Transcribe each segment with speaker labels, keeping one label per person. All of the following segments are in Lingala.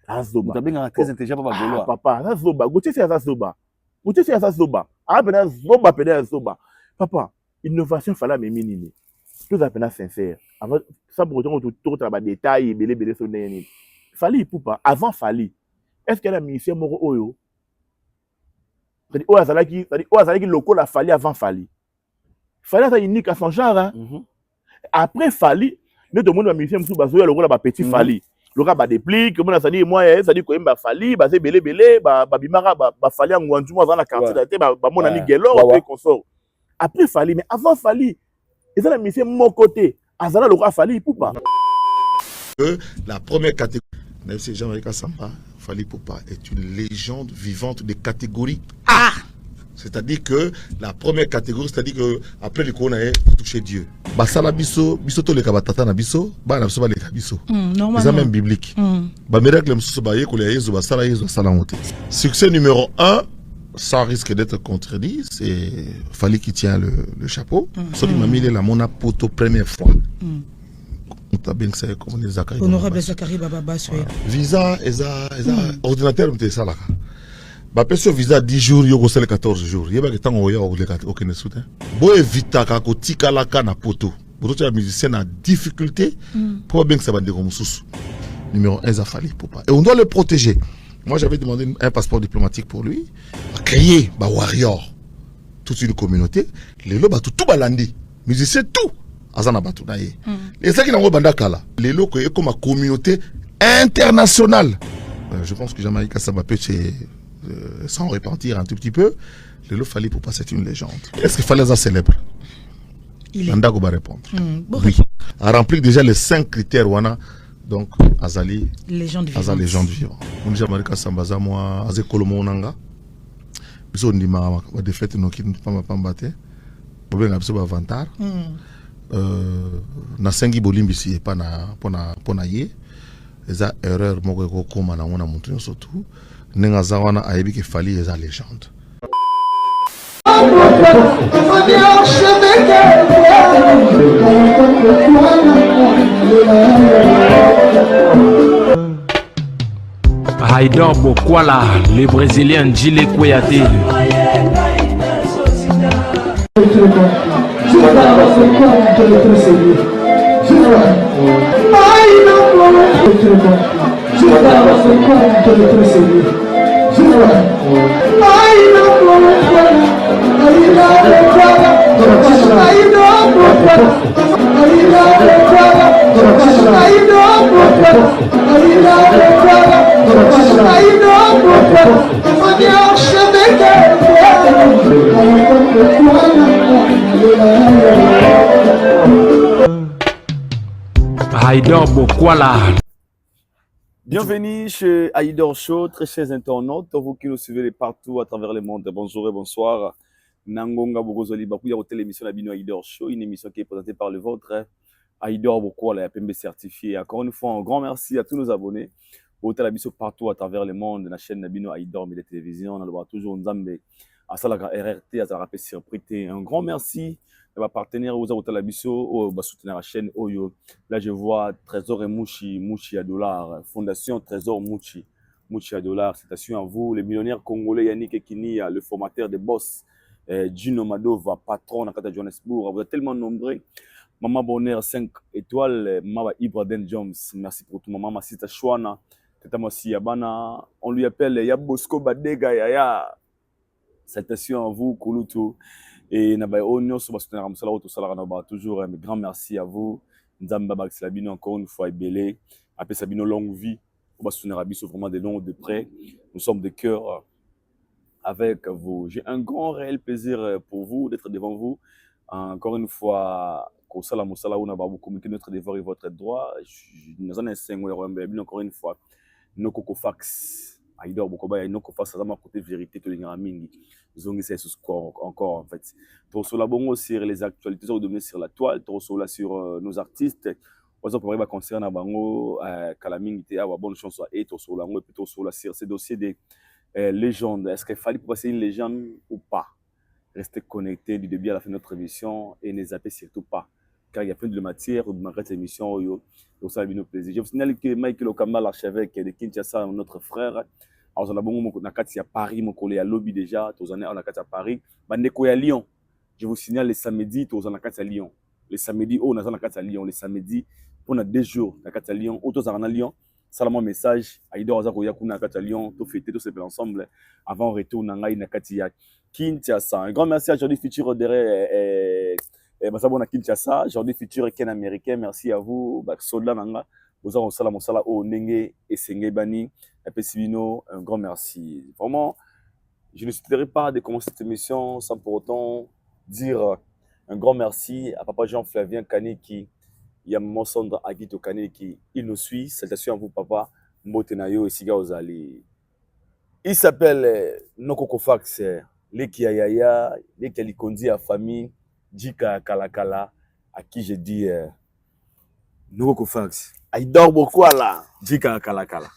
Speaker 1: Azoba.
Speaker 2: Mutabinga très intelligent papa Gaulois.
Speaker 1: Papa, Azoba. Gauthier c'est Azoba. Gauthier c'est Azoba. Ah ben Azoba peut Azoba. Papa, innovation fallait mais minini. Tout à fait sincère. Avant ça pour autant tout travail détail belé sur neni. Fallait pour pas avant fallait. Est-ce qu'elle a mis ici moro oyo? C'est-à-dire o azalaki local a fallait avant fallait. Fallait ça unique à son genre hein. Après fallait ne tout le monde a mis ici msou bazo ya local ba petit fallait. Le gars ba déplique comment ça dit moi ça dit quoi ba fali ba c'est belé ba bimara ba fali en Gwanju moi dans la quartier ba mon ami Gelo après consort après fali mais avant fali et ça la mission mon côté azala le gars fali poupa
Speaker 3: la première catégorie c'est Jean-Marie Samba Fally Ipupa est une légende vivante de catégorie A. C'est-à-dire que la première catégorie, c'est-à-dire que après le corona pour toucher Dieu. Basala biso, biso to le kabatata na biso, ba na biso ba le kabiso.
Speaker 4: Normalement.
Speaker 3: C'est même biblique. Ba miracle msusu ba yeko le yezo basala yezo sala ngote. Succès numéro 1, sans risque d'être contredit, c'est Fally qui tient le chapeau. Celui mamie la mona poto première fois.
Speaker 4: Honorable Zachary Baba Baswe.
Speaker 3: Visa ordinateur mte sala. Ba peso visa 10 jours yoko sele 14 jours. Yeba ke tango ya okene soutien. Bo evita ka ko tikala ka na poto. Bo to musicien na difficulté pour bien que ça bande comme sous. Numéro 1 Fally Ipupa. Et on doit le protéger. Moi j'avais demandé un passeport diplomatique pour lui, à créer ba warrior toute une communauté, les lo ba tout balandi. Musicien tout azana batu na ye. Et ça qui n'a pas banda kala. Les lo ko comme communauté internationale. Je pense que Jean-Marie Kassaba peut sans repentir un tout petit peu, le Fally Ipupa c'est une légende. Est-ce qu'il fallait ça célèbre? Nandago va répondre. Oui. A rempli déjà les 5 critères wana. Donc Azali
Speaker 4: légende vivante.
Speaker 3: Azali légende vivante. On dit Jean-Marie Kassamba za moi azé kolomo nanga. Biso ndima ba défaite no ki pamba pambate. Bobe na biso ba vantar. Na sengi bolimbisi pa na pona ye. Eza erreur moko ko koma na ona muntu surtout. Nenga zawana ayebi ke Fally eza légende.
Speaker 5: Haïdor Bokwala, le Brésilien Djile Kouyaté. Haïdor Bokwala.
Speaker 2: Bienvenue chez Haïdor Show, très chers internautes, vous qui nous suivez partout à travers le monde. Bonjour et bonsoir. Nangonga Bogozoli Bakuya Hotel émission la Bino Haïdor Show, une émission qui est présentée par le vôtre Haïdor Bokwala, la PMB certifié. Encore une fois, un grand merci à tous nos abonnés. Hotel Abisso partout à travers le monde, la chaîne Bino Haïdor, mais la télévision, on a toujours Nzambe, à Salaga RRT, à Zarapé Surprité. Un grand merci à ma partenaire aux Hotel Abisso, au soutenir la chaîne Oyo. Là, je vois Trésor et Mouchi à dollar, Fondation Trésor Mouchi à dollar. Citation à vous, les millionnaires congolais Yannick Ekini, le formateur de Boss, Gino Madova, patron à Kata Johannesburg. Vous êtes tellement nombreux. Maman Bonheur 5 étoiles, Mama Ibraden Jones, merci pour tout. Maman Sita Chouana, Tata Mossi Yabana, on lui appelle Yabosko Badega Yaya. Citation à vous, Kouloutou. Et Nabaye Onyo, sur Bastonera Moussala, Autosala Ranaba, toujours un grand merci à vous. Nzamba Baxilabino, encore une fois, Ebélé. Après Sabino, longue vie. Bastonera Bisso, vraiment de long, de près. Nous sommes de cœur avec vous. J'ai un grand réel plaisir pour vous d'être devant vous. Encore une fois, Kosala Moussala, on a communiqué notre devoir et votre droit. Nous en avons encore une fois. Nos Cocofax. Haïdor Bokoba et Noko face à ma côté vérité to linga mingi zongi c'est ce score encore en fait to sur la bongo sur les actualités sur donner sur la toile to sur la sur nos artistes par exemple pour concernant bango kalamingi te awa bonne chance et to sur la ngo plutôt sur la sur ces dossiers des légendes. Est-ce qu'il fallait passer une légende ou pas? Restez connectés du début à la fin de notre émission et ne zappez surtout pas. car il y a plein de matières dans cette émission. Donc ça a été un plaisir. Je vous signale que Michael Okamba, l'archevêque de Kinshasa, notre frère, alors on a bon na kati à Paris, mon collègue à lobby déjà, tous en a kati à Paris, bandeko à Lyon. Je vous signale les samedis, tous en a kati à Lyon. Les samedis, on a en kati à Lyon. Les samedis, on a 2 jours na kati à Lyon, tous en a Lyon. Salam message, Aïdo Azako Yakuna kati à Lyon, tout fêter tous ces ensemble avant retour na kati à Kinshasa. Un grand merci à Jordi Futur derrière Masabo na Kinshasa, Jordi Futur Ken américain, merci à vous. Soldat Nanga, vous avez salam sala au Nenge et Senge Bani, Sibino, un grand merci. Vraiment, je ne souhaiterais pas de commencer cette émission sans pour autant dire un grand merci à Papa Jean-Flavien Kane qui Yammo Sondra Agito Kane qui il nous suit. Salutations à vous, Papa Mbotenayo et Siga Ozali. Il s'appelle Nokoko Fax, les Kiayaya, les Kalikondi à famille. Jika Kalakala, à qui je dis Noko Fax.
Speaker 1: Il dort beaucoup là.
Speaker 2: Jika Kalakala.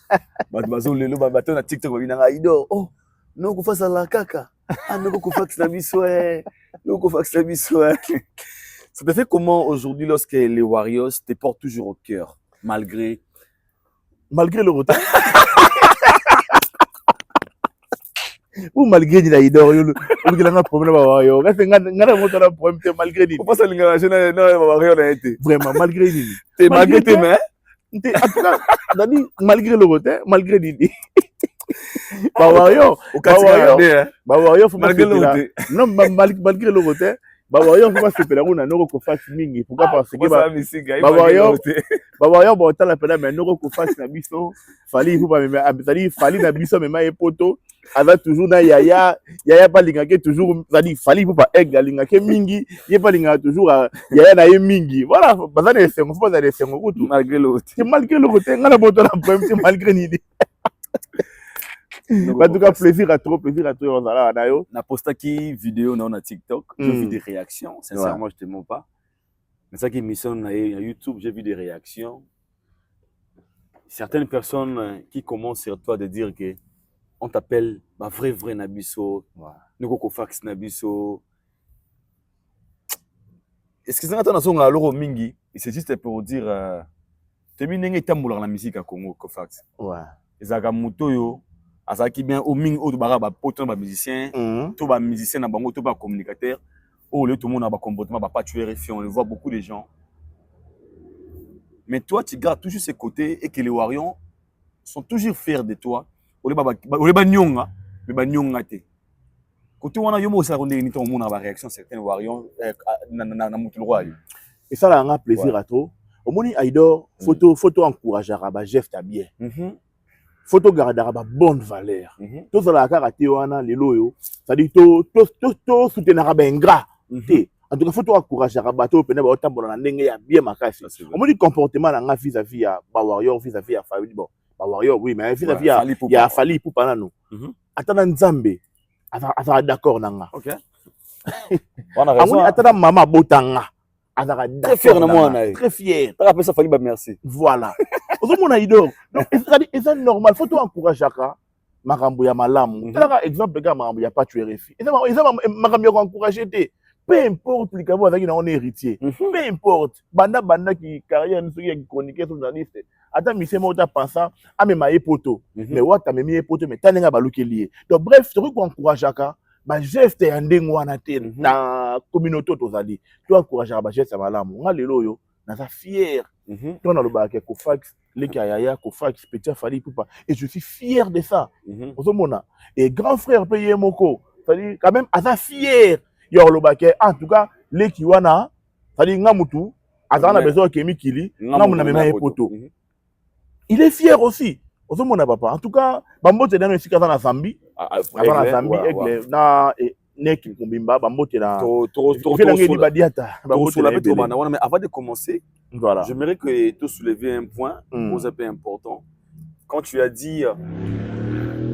Speaker 2: Mademoiselle Lelo, bateau na TikTok, il dort. Oh, Noko Fax à la caca. Ah, Noko Fax na bisoué. Noko Fax na bisoué. Ça te fait comment aujourd'hui lorsque les Warriors te portent toujours au cœur, malgré
Speaker 1: le retard? Ou malgré il a idor, il a un problème à Wario. Malgré lui.
Speaker 2: Pourquoi ça n'a été
Speaker 1: Vraiment, malgré lui.
Speaker 2: Malgré tes mains.
Speaker 1: Malgré le retard, malgré lui. Wario, faut malgré le retard. Non, malgré le retard. Wario, faut pas se faire on a Noko Fax mingi. Pourquoi parce que Wario, bon, t'as la peine mais Noko Fax na biso. Fali na biso mais ma poto. Avec toujours na yaya pas lingake toujours c'est-à-dire fali pour pas egg lingake mingi yé pas lingaka toujours yaya na ye mingi voilà bazana esengo faut pas esengo kutu
Speaker 2: malgré le
Speaker 1: côté ngana boto na problème c'est malgré ni en tout cas plaisir à trop on sala na yo
Speaker 2: na postaki vidéo na TikTok j'ai vu des réactions sincèrement je te mens pas mais ça qui mission na YouTube j'ai vu des réactions certaines personnes qui commencent sur toi de dire que on t'appelle ma vrai Nabiso, Noko Fax Nabiso. Est-ce que c'est un son à l'euro mingi? C'est juste pour dire tu es bien tambour la musique à Congo Kofax.
Speaker 1: Ouais.
Speaker 2: Ezaka mutoyo, azaki bien au ming au bara ba poton ba musicien, tout ba musicien na bango tout ba communicateur. Oh le tout le monde a ba comportement ba pas tuer on le voit beaucoup de gens. Mais toi tu gardes toujours ces côtés et que les Warriors sont toujours fiers de toi. Ole ba nyonga mais ba nyonga te côté wana yo mo sa ronde ni to mona ba réaction certains Warriors na mutu roi
Speaker 1: et ça là un plaisir à toi au moni Aïdor photo encourager ba geste à bien photo garder ba bonne valeur tout ça la karaté wana lelo yo ça dit to soutenir ba ingrat te en tout cas photo encourager ba to pena ba otambola na ndenge ya bien makasi au moni comportement na vis-à-vis ya ba Warrior vis-à-vis ya famille bon Warrior oui mais vis-à-vis il y a Fali pour parler nous attends Nzambe azara d'accord nanga
Speaker 2: OK
Speaker 1: on a raison attends maman botanga azara
Speaker 2: très fier na moi
Speaker 1: très fier
Speaker 2: tu rappelles ça Fali ba merci
Speaker 1: voilà ozomona Idor donc c'est normal faut toi encourager ka makambo ya malamu tala exemple ga makambo ya pas tuer refi et ça makambo ya encourager te peu importe les cabo azaki na on héritier peu importe banda qui carrière nous qui chroniqueur journaliste attends monsieur moi tu penses à me mailler poto mais what ta me poto mais tanenga baluki lié donc bref tu ko encourager ka ba geste ya ndengo wana te na communauté tozali tu encourager ba geste ya malamu nga lelo yo na sa fier tu na lo ba ke ko fax les kayaya ko fax petit Fali poupa et je suis fier de ça ozomona et grand frère payé moko c'est quand même à sa fier yo lo ba ke en tout cas les ki wana c'est nga mutu azana besoin ke mikili nga muna mema poto. Il est fier aussi. Ozomona papa. En tout cas, bambote na esika na Zambie. Na Zambie na neki kumbimba bambote na
Speaker 2: mais avant de commencer, voilà. J'aimerais que tu soulèves un point un peu important. Quand tu as dit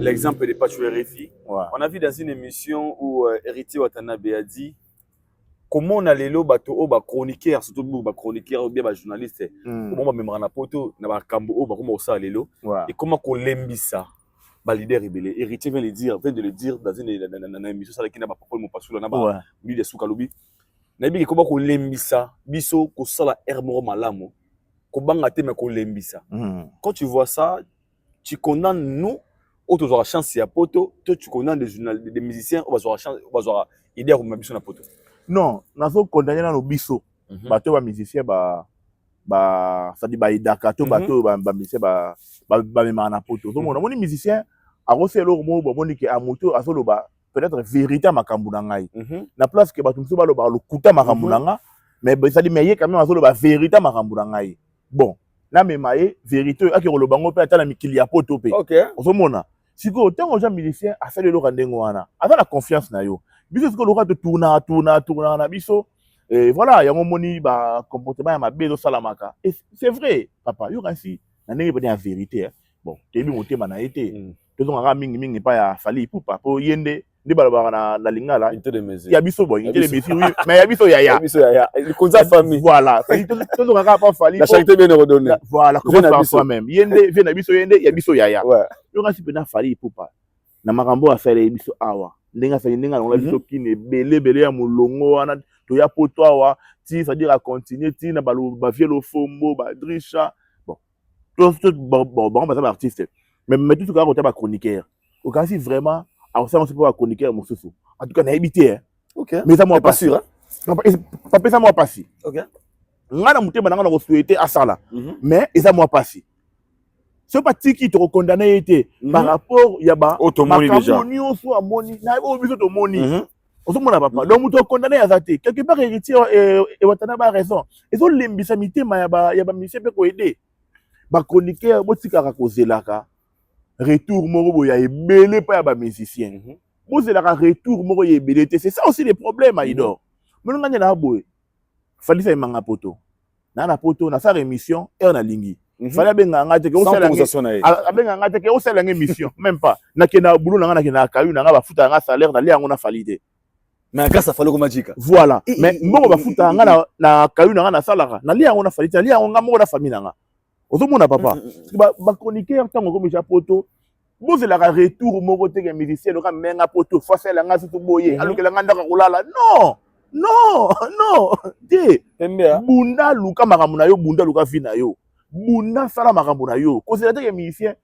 Speaker 2: l'exemple de Pachoué Refi, on a vu dans une émission où Héritier Watanabe a dit comment on a les lots bateau ba chroniqueur surtout ba chroniqueur ou bien ba journaliste comment même na poto na ba kambo ba comment ça les lots et comment qu'on lembisa ba leader rebelle Héritier vient de le dire dans une émission ça qui n'a pas mon passoula na ba lui de soukalobi nayebi ko ba ko lembisa biso ko sala moko malamu ko banga te mais ko lembisa. Quand tu vois ça, tu condamnes nous autres aura chance ya poto, toi tu condamnes des musiciens on va avoir chance on va avoir idée à biso na poto.
Speaker 1: Non, nazo condamner na no biso. Bato ba musicien ça dit ba idaka to bato ba musicien ba mema na poto. Donc on moni musicien a reçu le mot moni ke a moto azolo ba peut-être vérité makambu na ngai. Na place que bato mso ba lo ba lo kuta makambu na nga, mais ça dit mais quand même azolo ba vérité makambu na ngai. Bon, na memaye vérité a ke lo bango pe ata na mikili ya poto pe.
Speaker 2: OK.
Speaker 1: Ozomona. Siko autant aux gens musiciens a fait le lorandengo wana. Avec la confiance na yo. Biso siko lo ka to tourna na biso. Et voilà, il y a un moni ba comportement ya mabe do salamaka. Et c'est vrai, papa, yo kansi na ndenge pe na vérité. Bon, tebi motema na été. Tozo ngaka mingi pa ya fali poupa po yende ndi balabara na lingala. Il y a biso boy, il y a biso oui, mais il y a biso yaya.
Speaker 2: Biso yaya. Il konza famille.
Speaker 1: Voilà, tozo ngaka pa fali.
Speaker 2: La charité bien redonnée.
Speaker 1: Voilà, comment par soi-même. Yende vient na biso yende, il y a biso yaya.
Speaker 2: Ouais.
Speaker 1: Yo kansi pe na fali poupa. Na makambo afele biso awa. Ndenga fali ndenga ngala biso kine belé ya mulongo wana. To ya poto awa ti ça dire à continuer ti na ba vielo fombo ba drisha bon tout bon ça artiste mais tout ce qu'on a ba chroniqueur au cas si vraiment alors ça on sait pas chroniqueur mon sousou en tout cas na habité
Speaker 2: OK
Speaker 1: mais ça moi
Speaker 2: pas sûr
Speaker 1: pas ça moi pas si
Speaker 2: OK
Speaker 1: ngana mutema na ko souhaiter à ça là mais ça moi pas si ce parti qui te condamné était par rapport ya ba
Speaker 2: automoni déjà
Speaker 1: nyonso amoni na o biso to moni ozomona papa donc muto condamné à zate quelque part héritier et watana ba raison ezo lembisa mitema ya ba mission pe ko aider ba chroniqueur botikaka kozelaka retour moko boya ebele pa ya ba musicien bozelaka retour moko ya ebele te c'est ça aussi les problèmes Aïdor mais nganya na boye falisa imanga poto na poto na sa émission et na lingi fallait benga ngate ke osala benga ngate ke osala émission même pas na ke na boulot na na kayu na ba futa nga salaire na liango na falide.
Speaker 2: Mais grâce à Falo Komajika.
Speaker 1: Voilà. Mais mboko ba futa nga na kayu na na salaka. Na lia ngona falita, lia nga moko na famille nga. Ozomona papa. Ba chroniqueur tango comme poto. Bozela ka retour moko te ke musicien loka menga poto face la nga situ boye. Alors que la nga ndaka kolala. Non. Non, non. Di. Bunda luka makambu na yo, bunda luka fi na yo. Bunda sala makambu na yo. Kozela te ke musicien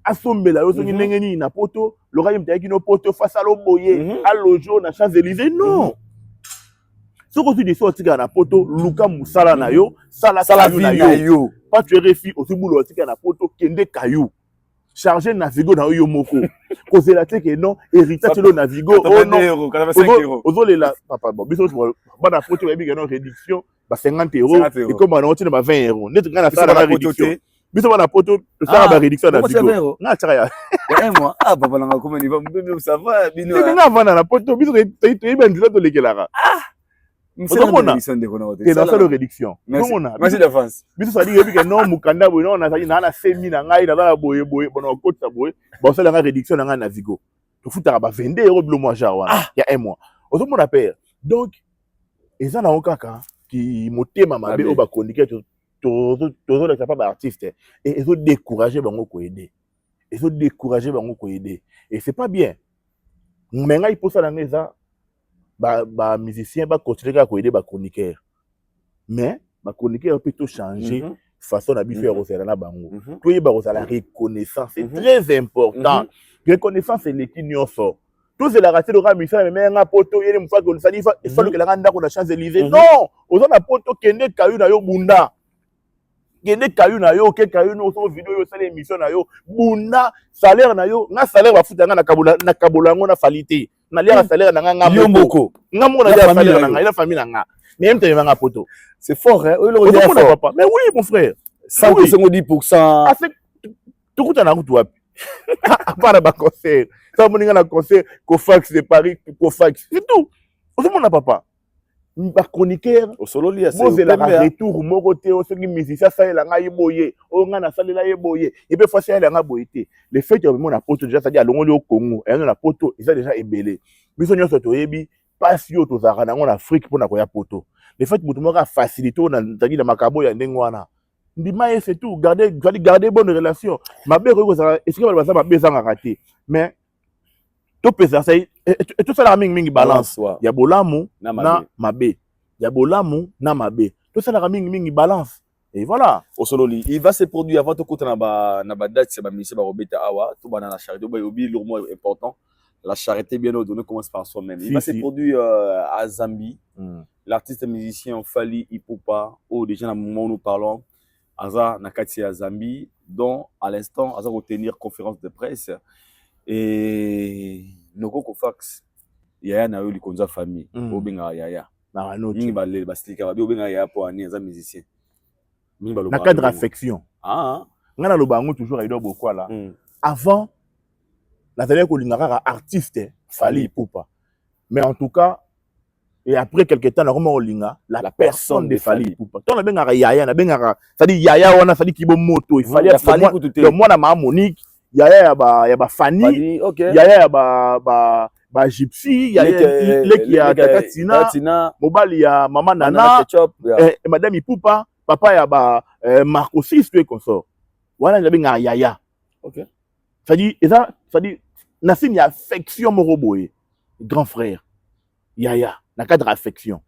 Speaker 1: asombela yo songi ndenge na poto loka yimtaki no poto face à lo boye à lojo na Champs-Élysées non soko tu diso tika na poto luka musala na yo sala vie na yo pas tu refi aussi boulot tika na poto kende kayu charger Navigo na yo moko kozela te ke non héritage lo Navigo oh non
Speaker 2: 85 euros
Speaker 1: ozolela papa bon biso bana poto ba bigano réduction ba 50 euros et comme on a 20 euros net ngana sala la réduction biso bana poto ça va réduction na Navigo na tchaka ya
Speaker 2: moi ah papa nanga comment il va me ça va bino
Speaker 1: nga vana na poto biso te bendisa to lekelaka
Speaker 2: c'est la réduction de kono
Speaker 1: te na sala réduction
Speaker 2: merci d'avance
Speaker 1: biso ça dit que non mukanda boy non na na semi na ngai na boye bono kota boye bon ça la réduction na Navigo to futa ba 22 euros bilo mois ja wana ya un mois ozo mon appel donc eza na okaka ki motema mabe o ba chroniqueur toujours les capables artistes et ils ont découragé bango ko aider et c'est pas bien mais nga il faut ça dans les ba musicien ba continuer à aider ba chroniqueur mais ba chroniqueur peut tout changer façon na biso ya rosela na bango to ba rosela reconnaissance c'est très important reconnaissance c'est l'équipe nyonso tous la raté de musicien mais nga poto yele mfa ko sali il faut que la nganda ko na Champs-Élysées non ozo na poto kende kayu na yo bunda gende kayu na yo ke kayu no so vidéo yo sala émission na yo bunda salaire na yo nga salaire ba futa nga na kabola ngo na falite na lia salaire na nga
Speaker 2: yo moko
Speaker 1: nga mo na lia salaire na nga ila famille na nga mais mte nga poto
Speaker 2: c'est fort hein
Speaker 1: oui le papa mais oui mon frère
Speaker 2: 110%
Speaker 1: ah c'est tout kuta na kutu wapi à part ba concert ça mo nga na concert ko fax de Paris ko fax c'est tout ozomona papa ba chroniqueur
Speaker 2: au solo lia
Speaker 1: c'est la retour moko te o soki musicien ça la nga yeboye o nga na salela yeboye et puis fois ça la nga boyete le fait que mon poto déjà ça dit alongo au Congo et na poto ils a déjà ébélé biso nyoso to yebi pas yo to zaka na en Afrique pour na ko ya poto le fait que mutu a facilité na tagi na makabo ya ndengwana ndima c'est tout garder bonne relation mabe ko ça est-ce que ba ça mabe ça raté mais tout peut ça et tout ça la mingi balance ya bolamu na mabe ya bolamu na mabe to ça mingi balance et voilà
Speaker 2: au sololi il va se produire avant tout côté na ba date c'est ba ministre ba robeta awa tout bana la charité ba obi le mot important la charité bien ordonnée commence par soi-même il va se produire à Zambie l'artiste musicien Fally Ipupa ou déjà à moment où nous parlons Aza Nakati à Zambie dont à l'instant Aza va tenir conférence de presse et Noko Kofax Yaya na yo likonza famille obenga Yaya
Speaker 1: na no
Speaker 2: ni ba le bastika ba obenga Yaya pour ani Aza musicien
Speaker 1: na cadre affection ngana lo bango toujours aido beaucoup là avant la télé ko lingaka artiste Fally Ipupa mais en tout cas et après quelque temps na comment olinga la personne de Fally Ipupa ton na benga Yaya na benga ça dit Yaya wana ça dit kibo moto il fallait le moi na ma Monique Yaya ya ba Fanny Yaya ba Gypsy Yaya leki ya Takatina mobali ya mama Nana et madame Ipupa papa ya ba Marco 6 tout consort wana na benga Yaya
Speaker 2: OK
Speaker 1: ça dit na signe affection mo roboé grand frère Yaya na cadre affection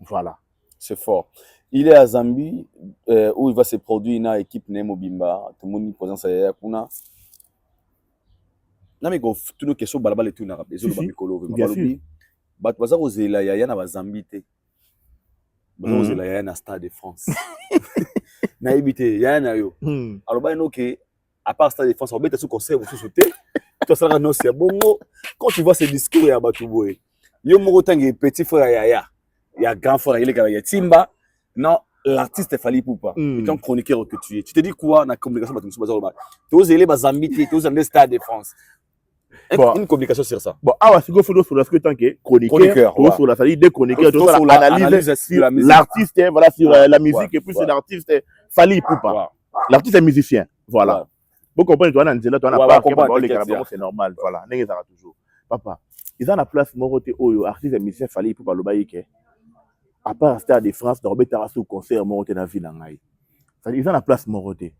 Speaker 1: voilà
Speaker 2: c'est fort il est à Zambie où il va se produire une équipe Nemo Bimba tout le monde présence à Yaya kuna na me go tout nos questions balabala tout na rappeler zo ba mikolo balobi bat baza ko zela Yaya na ba Zambie te baza ko zela Yaya na Stade de France na ibité Yaya na yo alors ba no que à part Stade de France on bête sous concert vous sauter tout ça non c'est bon quand tu vois ce discours ya Batouboé yo moko tangi petit frère Yaya ya grand frère il est Timba non l'artiste Fally Ipupa est un chroniqueur que tu es tu te dis quoi na communication bato baza ba to zele ba Zambie te to zele Stade de France une communication sur ça
Speaker 1: bon awa siko fodo sur la ce tant que chroniqueur sur la salle des chroniqueurs sur l'analyse sur l'artiste voilà sur la musique et puis c'est l'artiste Fally Ipupa l'artiste est musicien voilà vous comprenez toi na nzela toi na pas c'est normal voilà ndenge ça toujours papa ils ont la place moroté oyo artiste musicien Fally Ipupa lo baïke à part Stade de France dans Robert sous concert moroté na ville ngai ils ont la place moroté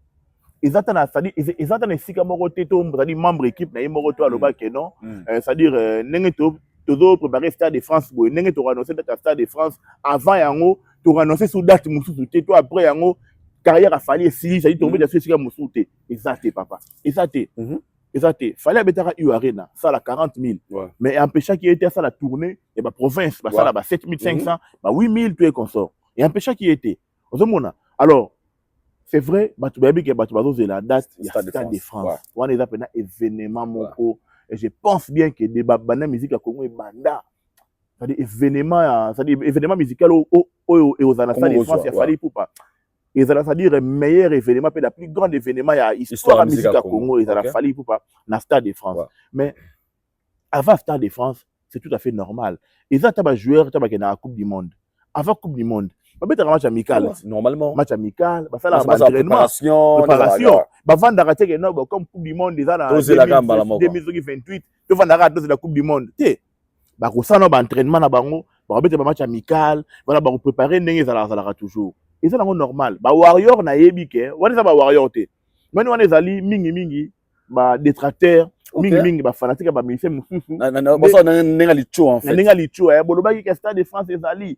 Speaker 1: ils attendent ils attendent sika moroté to c'est-à-dire membre équipe na moroto lo baïke non c'est-à-dire ndenge to préparer Stade de France boy ndenge to annoncer date Stade de France avant yango to annoncer sous date mususu te to après yango carrière a fallu si ça dit tomber dans ce sika mususu te exacté papa exacté exacté fallait abetara arena ça la 40 000 mais empêcha qui était ça la tournée et ba province ba ça la 7 500 ba 8 000 tout est consort et empêcha qui était ozomona alors c'est vrai ba tu babi que ba tu bazo la date Stade de France on est appelé événement moko et je pense bien que des bana musique à Congo et banda ça dit événement ça dit événement musical au aux Stade de France il fallait pas et ça veut dire meilleur événement, le plus grand événement, il y a histoire de musique à Congo, et ça a fallu pour pas dans Stade de France. Mais avant Stade de France, c'est tout à fait normal. Et ça, tu as un joueur qui est dans la Coupe du Monde. Avant Coupe du Monde, tu as un match amical.
Speaker 2: Normalement.
Speaker 1: Match amical, tu as un préparation. Avant d'arrêter comme Coupe du Monde, déjà dans 2028, tu vas arrêter la Coupe du Monde. Tu vas entraînement, tu vas un match amical, tu vas préparer, tu vas toujours. Et ça c'est normal ba warrior na yebike wani za ba warrior te mani wani zali mingi ba détracteur mingi ba fanatique ba musicien mususu
Speaker 2: na boso na nenga licho en fait
Speaker 1: nenga licho boloba ki Stade de France ezali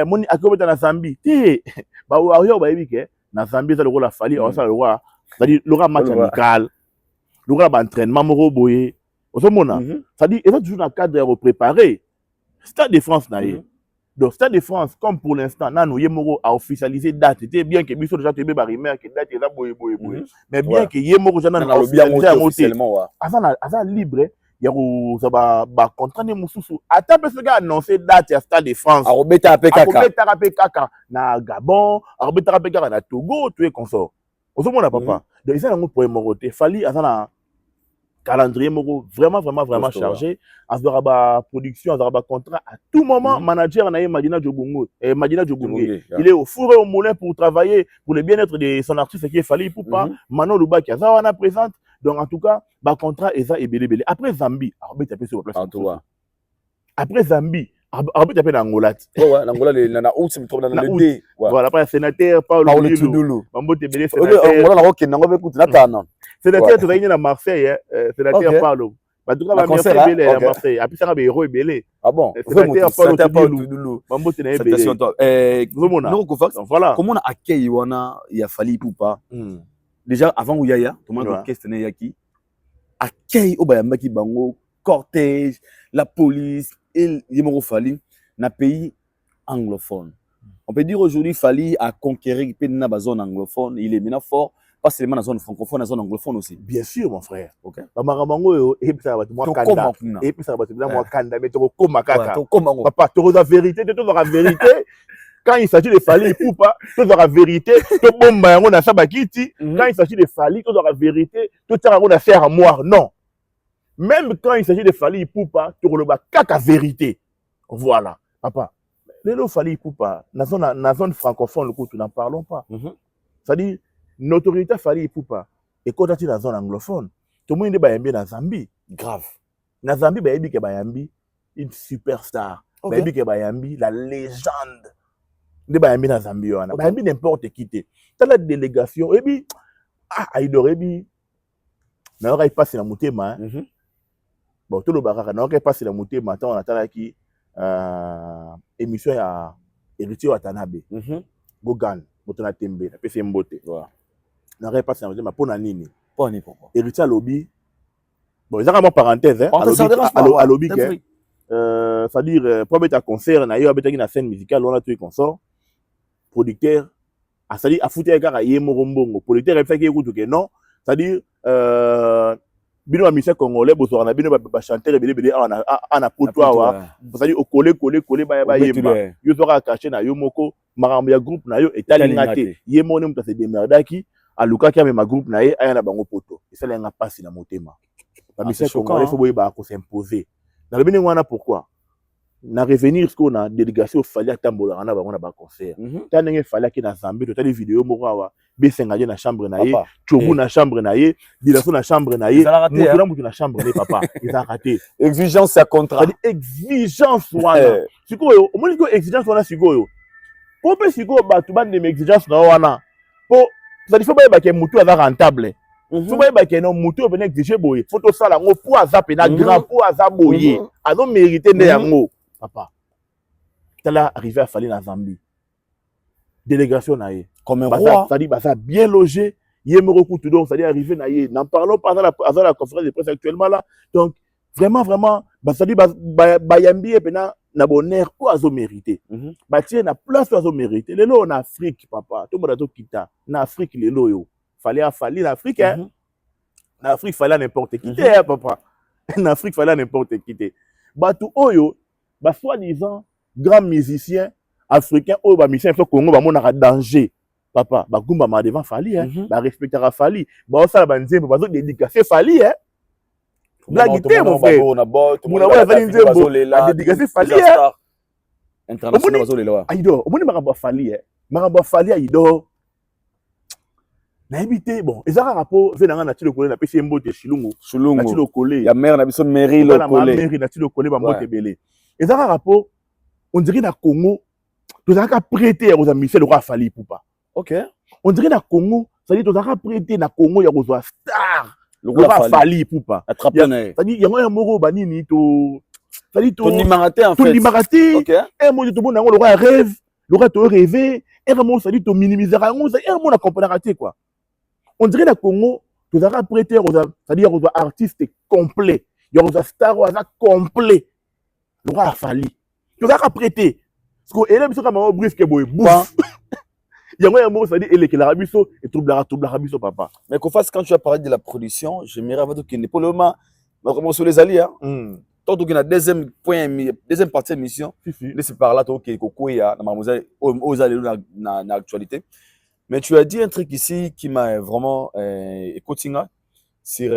Speaker 1: moni akobeta na Zambie te ba warrior ba yebike na Zambie za le la Fally on ça le roi c'est-à-dire le match amical le ba entraînement moko boye ozomona c'est-à-dire il va toujours dans cadre de préparer Stade de France na ye. Donc, Stade de France, comme pour l'instant, Nano Yemoro a officialisé date. C'était bien que Bissot déjà te bé barimé que date est là boye. Mais bien que Yemoro déjà a officialisé avant libre, il y a ba contrat de mususu. Attends parce que annoncé date à Stade de France.
Speaker 2: A robeta
Speaker 1: kaka na Gabon, a robeta kaka na Togo, tout est consort. Au moins papa. Donc ils ont pour Moroté, Fally azana calendrier vraiment chargé. Azoraba production, azoraba contrat à tout moment. Manager na Madina Djobongo, il est au four et au moulin pour travailler pour le bien-être de son artiste qui est Fally Ipupa. Manon Luba qui a présente. Donc en tout cas, ba contrat est ça et belé. Après Zambie, arbitre tapé sur la place. Après Zambie, arbitre tapé dans Angola.
Speaker 2: Ouais, l'Angola na août c'est trop dans le dé.
Speaker 1: Voilà, après sénateur Paolo Tudulu.
Speaker 2: Mambote belé sénateur. Angola na rock na ngobe kuti na tana.
Speaker 1: Sénateur tu vas à Marseille, sénateur Paolo. En tout cas,
Speaker 2: Na
Speaker 1: va
Speaker 2: concert,
Speaker 1: faire
Speaker 2: hein?
Speaker 1: belé,
Speaker 2: Ok.
Speaker 1: ma frère. Après ça, va héros belé.
Speaker 2: Ah bon?
Speaker 1: C'est
Speaker 2: Vraiment,
Speaker 1: pas
Speaker 2: ça t'a pas
Speaker 1: Touloulou.
Speaker 2: Touloulou.
Speaker 1: Mambo c'est belé.
Speaker 2: Salutations toi.
Speaker 1: Zomona.
Speaker 2: Non, Kovacs,
Speaker 1: Donc voilà.
Speaker 2: comment on a accueilli wana il y a Fally Ipupa? Déjà avant Ouyaya, tout le monde a questionné Yaki. Accueil au Bayambaki Bango, cortège, la police et Yemoro Fally na pays anglophone. On peut dire aujourd'hui Fally a conquéri la zone anglophone, il est maintenant fort, pas seulement dans la zone francophone, dans la zone anglophone aussi.
Speaker 1: Bien sûr, mon frère.
Speaker 2: OK.
Speaker 1: Bamarango et puis ça va moi kanda. Et puis ça va moi kanda mais to koma kaka. Papa, tu la vérité, tu la vérité. Quand il s'agit de Fally Ipupa, tu la vérité, tu bomba yango na sabakiti. Quand il s'agit de Fally, tu la vérité, tu tara na faire à moi. Non. Même quand il s'agit de Fally Ipupa, tu le kaka vérité. Voilà, papa. Le Fally Ipupa, dans la zone francophone, le coup, nous n'en parlons pas. C'est-à-dire, l'autorité Fally Ipupa, et quand tu es dans la zone anglophone, tout le monde est bien dans Zambie.
Speaker 2: Grave.
Speaker 1: Dans Zambie, il y a Bayambi, une superstar. Il y a Bayambi, la légende. Il y a Bayambi dans Zambie. Bayambi n'importe qui. Tu as la délégation. Et puis, Aïdor, et puis, il passe la montée. Bon, tout le barrage, il passe la montée. Maintenant, on attend qui émission à Héritier Watanabe. Gogan, Motona Tembe, la PC Mbote. On a passé la montée, mais pour Nanini.
Speaker 2: Pourquoi?
Speaker 1: Héritier à lobby. Bon, ils ont une parenthèse. À lobby. C'est-à-dire, pour mettre un concert, on a eu une scène musicale, on a tout consort. Producteur, c'est-à-dire, à foutre un gars à Yemorombongo. Producteur, il fait qu'il écoute que non. C'est-à-dire, bino ba musique congolais bozo na bino ba chanter belé ana potoa c'est-à-dire au coller ba yemba yo zora caché na yo moko marambo ya groupe na yo etalingate yemone muta se demerdaki aluka ki ma groupe na ye aya na bango poto esala nga pasi na motema ba musique congolais faut boye ba ko s'imposer na bino wana pourquoi na revenir ce qu'on a délégation Fally atambola na bango na ba concert tanenge Fally ki na Zambie to tali vidéo moko awa besenga na chambre na ye chobu na chambre na ye dilaso na chambre na ye mutu na chambre na papa ils ont raté
Speaker 2: exigence à contrat
Speaker 1: exigence wana sikoyo omoni ko exigence wana sikoyo po pe sikoyo batu ba de exigence na wana po ça dit faut ba ke mutu aza rentable faut ba ke non mutu o bene exiger boye faut to sala ngo pour azape na grand pour azaboye azo mériter ne yango papa tala arrivé à Fally na Zambie délégation na ye
Speaker 2: comme un roi,
Speaker 1: c'est-à-dire ça bien logé, Yemoro Koutou donc c'est-à-dire arrivé na ye. N'en parlons pas à la conférence de presse actuellement là. Donc vraiment c'est-à-dire Bayambi et pena na bonheur ou azo mérité. Bâtir na place azo mérité. Les lots en Afrique papa, tout le monde a tout quitté. Na Afrique les lots yo. Fallait en Afrique hein. En Afrique fallait n'importe qui papa. En Afrique fallait n'importe qui. Batu oyo, soi-disant grand musicien africain ou musicien Congo ba monaka danger. Papa, ba gumba ma devant Fally hein, ba respectera Fally. Ba osala ba nzembo ba zo dédicacer Fally hein. Blaguité mon frère. Mon awa Fally nzembo, la dédicacer Fally hein.
Speaker 2: International bazo lelo.
Speaker 1: Aïdo, omoni makamba Fally hein. Makamba Fally aïdo. Na habité bon, ezaka rapport venanga na tilo kolé na pesi mbote Shilungu. Na tilo kolé.
Speaker 2: Ya mère na biso mairie lo kolé.
Speaker 1: Mairie na tilo kolé ba mbote belé. Ezaka rapport on dirait na Congo, tu as prêté aux amis le roi Fally Ipupa.
Speaker 2: OK.
Speaker 1: On dirait na Congo, ça dit tu as prêté na Congo ya kozwa star. Le roi Fally Ipupa.
Speaker 2: Attraper.
Speaker 1: Ça dit il y a un moro banini to ça dit
Speaker 2: ton nimaraté en fait.
Speaker 1: Ton nimaraté.
Speaker 2: OK.
Speaker 1: Un mot de tout le monde le roi rêve, le roi te rêver, un mot ça dit to minimiser un mot na comprendre raté quoi. On dirait na Congo, tu as prêté c'est-à-dire aux artistes complets. Il y a aux stars complet. Le roi Fally. Tu as prêté. Parce que elle est comme brisque boy bouf. Il y a un mot ça dit elle est l'arabiso et tout l'arabiso papa.
Speaker 2: Mais qu'on fasse quand tu as parlé de la production, j'aimerais avoir qu'il n'est pas le moment vraiment sur les alliés hein. Tant qu'il y a deuxième partie de l'émission, laissez par là toi qui kokoya na mademoiselle aux alliés na actualité. Mais tu as dit un truc ici qui m'a vraiment écouté sur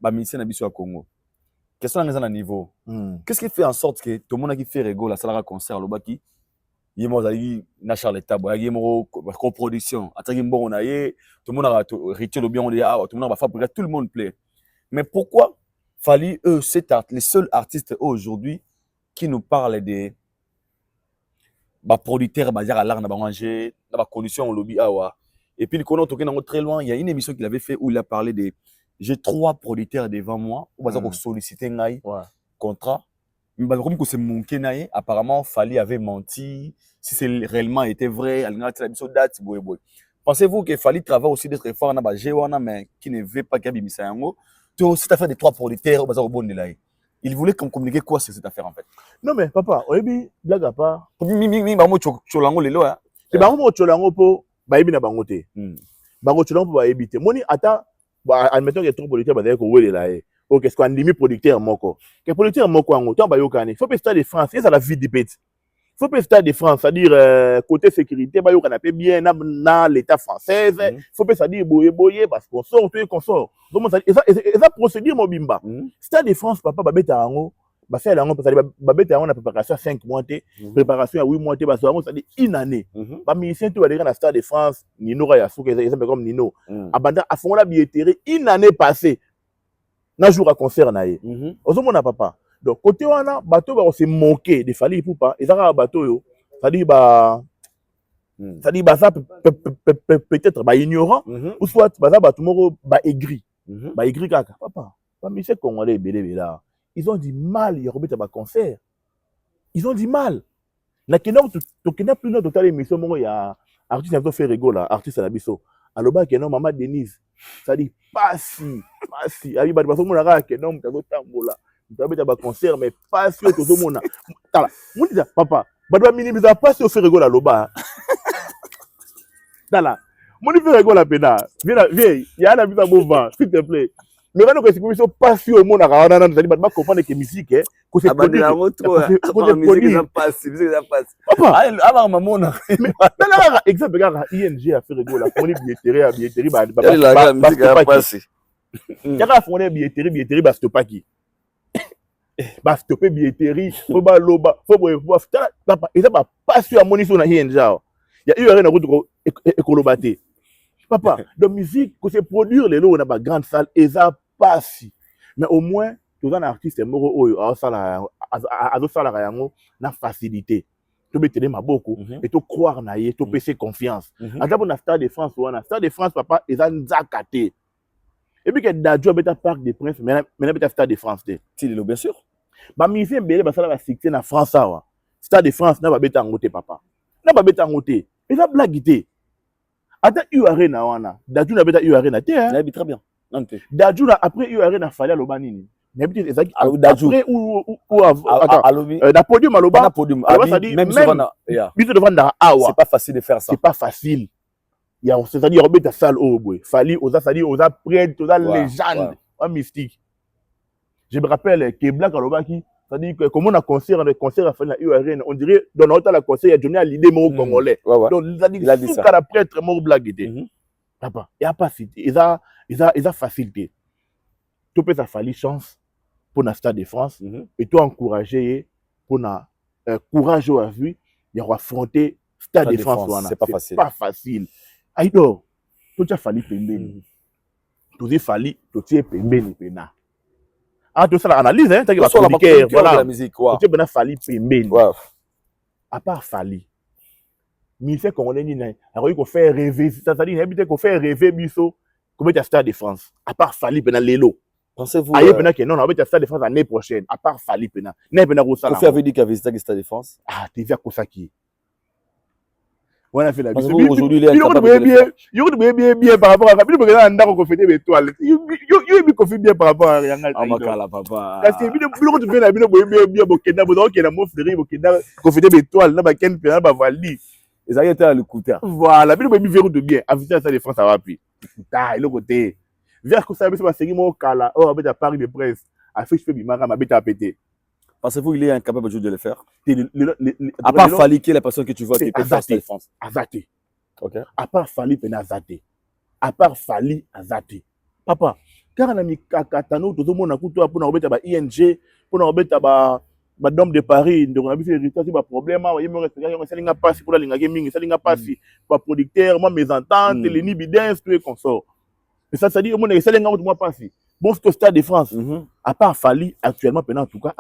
Speaker 2: ba ministère na biso à Congo. Question dans un niveau. Qu'est-ce qui fait en sorte que tout le monde qui fait rigolo la salle concert le baki yemo zali na Charles Tabo yemo coproduction ataki mbongo na ye tout le monde a rituel le bien on dit ah tout le monde va faire tout le monde plaît. Mais pourquoi Fally eux les seuls artistes aujourd'hui qui nous parlent des producteurs à l'art na manger na condition au lobby awa et puis le connaît toqué très loin il y a une émission qu'il avait fait où il a parlé des j'ai 3 producteurs devant moi. On va solliciter un contrat. Mais comme c'est mon kenaye, apparemment, Fally avait menti. Si c'est réellement été vrai, pensez-vous que Fally travaille aussi d'être fort dans la mais qui ne veut pas qu'il y ait cette affaire des 3 producteurs, il voulait communiquer quoi sur cette affaire en fait?
Speaker 1: Non mais papa, oyebi blague à part. C'est bango cholango po bayebi na bango te. Bango cholango po bayebi te. Moni ata admettons que 3 producteurs bazali ko welela e. OK, est-ce qu'on limite producteur moko? Que producteur moko ango, to ba yokane. Faut pas Stade de France, c'est la vie du pète. Faut pas Stade de France, c'est-à-dire côté sécurité, ba yokana pe bien na l'état français. Faut pas ça dire boye parce qu'on sort tout consort. Donc ça ça procédure mobimba. Stade de France papa ba beta ango, ba faire ango parce que ba beta ango na préparation 5 mois té, préparation à 8 mois té ba so ango ça dit une année. Ba musicien tout ba dire na Stade de France, Nino Rayasuke, ça comme Nino. Abanda a fond la billetterie une année passée. Na jour à concert na ye. Ozomona papa. Donc côté wana bateau ba se moquer de Fally Ipupa, ezaka bateau yo. Ça dit ba ça peut-être ba ignorant ou soit ba ça bateau moko ba aigri. Ba aigri kaka papa. Ba monsieur congolais belé là. Ils ont du mal ya robeta ba concert. Ils ont du mal. Na kena to kena plus na total émission moko ya artiste un peu fait rigolo artiste la biso. Aloba kena maman Denise. Ça dit pas si abi ba baso mona ka kena mutazo tambola. Mutazo ba concert mais pas si to mona. Tala. Moni ça papa. Ba doit minimiser pas si au fait rigolo aloba. Tala. Moni fait rigolo pena. Viens, il y a la vie à mouvement, s'il te plaît. Mais quand que c'est comme ça pas si au monde a ça dit ba comprendre que musique que c'est produit. Musique ça passe, musique ça passe. Papa, avant maman mais là exemple regarde ING a fait rigolo la fourni billetterie ba musique ça passe. Il y a fourni billetterie ba stopper qui. Ba stopper billetterie, faut ba loba, faut papa, et ça ba pas sur moni sur na ING. Il y a eu rien route écolobaté. Papa, de musique que c'est produire les lots dans ba grande salle et ça passe. Mais au moins tous un artiste moro oyo a sala yango na facilité. To betele maboko et to croire na ye, to pese confiance. Ata na Stade de France wana, Stade de France papa eza nzakate. Et puis que Dadjo beta Parc des Princes, mais beta Stade de France te.
Speaker 2: Tilelo bien sûr.
Speaker 1: Ba musicien belé ba sala ba succès na France awa. Stade de France na ba beta ngote papa. Na ba beta ngote. Eza blague te. Ata Arena wana, Dadjo na beta Arena te hein.
Speaker 2: Ça très bien.
Speaker 1: Dadjo après Arena fallait aloba nini. Mais peut-être exact
Speaker 2: après
Speaker 1: ou attends na podium aloba
Speaker 2: na podium
Speaker 1: ça dit
Speaker 2: même
Speaker 1: bito devant na awa
Speaker 2: c'est pas facile de faire ça.
Speaker 1: C'est pas facile. Il y a c'est-à-dire Robert salle au boy Fally oza ça dit oza prêtre oza légende un mystique. Je me rappelle que Black aloba qui ça dit que comme on a concert à Fally na Arena on dirait dans notre la concert il y a Johnny Hallyday mon congolais. Donc il a dit tout cara prêtre mon blague était. Papa, il y a pas facilité. Ils a facilité. Tu peux Fally chance pour la Stade de France et toi encourager pour na courage à vue il y aura affronter Stade de France.
Speaker 2: C'est pas facile.
Speaker 1: Pas facile. Aïdo, tu as Fally pembeni. Tu dis Fally, tu es pembeni pena. Ah tu ça l'analyse hein, tu as la musique voilà. Tu es bien Fally pembeni. À part Fally. Ministère congolais ni na a qu'on fait rêver, c'est-à-dire habiter qu'on fait rêver biso comme tu as Stade de France. À part Fally pena lelo.
Speaker 2: Pensez-vous
Speaker 1: aïe pena que non on va Stade de France l'année prochaine à part Fally pena n'est pena Rosala.
Speaker 2: Vous avez dit qu'il a visité le Stade de France.
Speaker 1: Ah tu viens Kosaki. On a fait la
Speaker 2: visite. Aujourd'hui il est
Speaker 1: bien par rapport à Fally parce que on a confété l'étoile. You confie bien par rapport à rien.
Speaker 2: Ah makala papa.
Speaker 1: Parce que bilo tu fais la bilo bien bokenda bozo ke na mo fleri bokenda confété l'étoile na ba ken pena ba Fally.
Speaker 2: Et ça y était à l'écouter.
Speaker 1: Voilà, bilo verrou de bien. Invité à Stade de France à Wapi. Ta le côté. Vers que ça va série mon kala oh avec à Paris de presse affiche fait bimara ma bête à péter.
Speaker 2: Pensez-vous il est incapable de le faire? À part Fally qui est la personne que tu vois qui peut faire Stade de France.
Speaker 1: Azate.
Speaker 2: OK.
Speaker 1: À part Fally pena azate. À part Fally azate. Papa, car on a mis kakatano tout le monde a couteau pour na bête ba ING pour na bête ba Madame de Paris, donc on a vu héritage c'est pas problème, il me respecte, on s'alinga pas pour la linga gaming, s'alinga pas si pas producteur, moi mes ententes, les nibidens tout et consort. Et ça dit au monde il s'alinga moi pas si. Bon ce Stade de France. À part Fally actuellement pendant en tout cas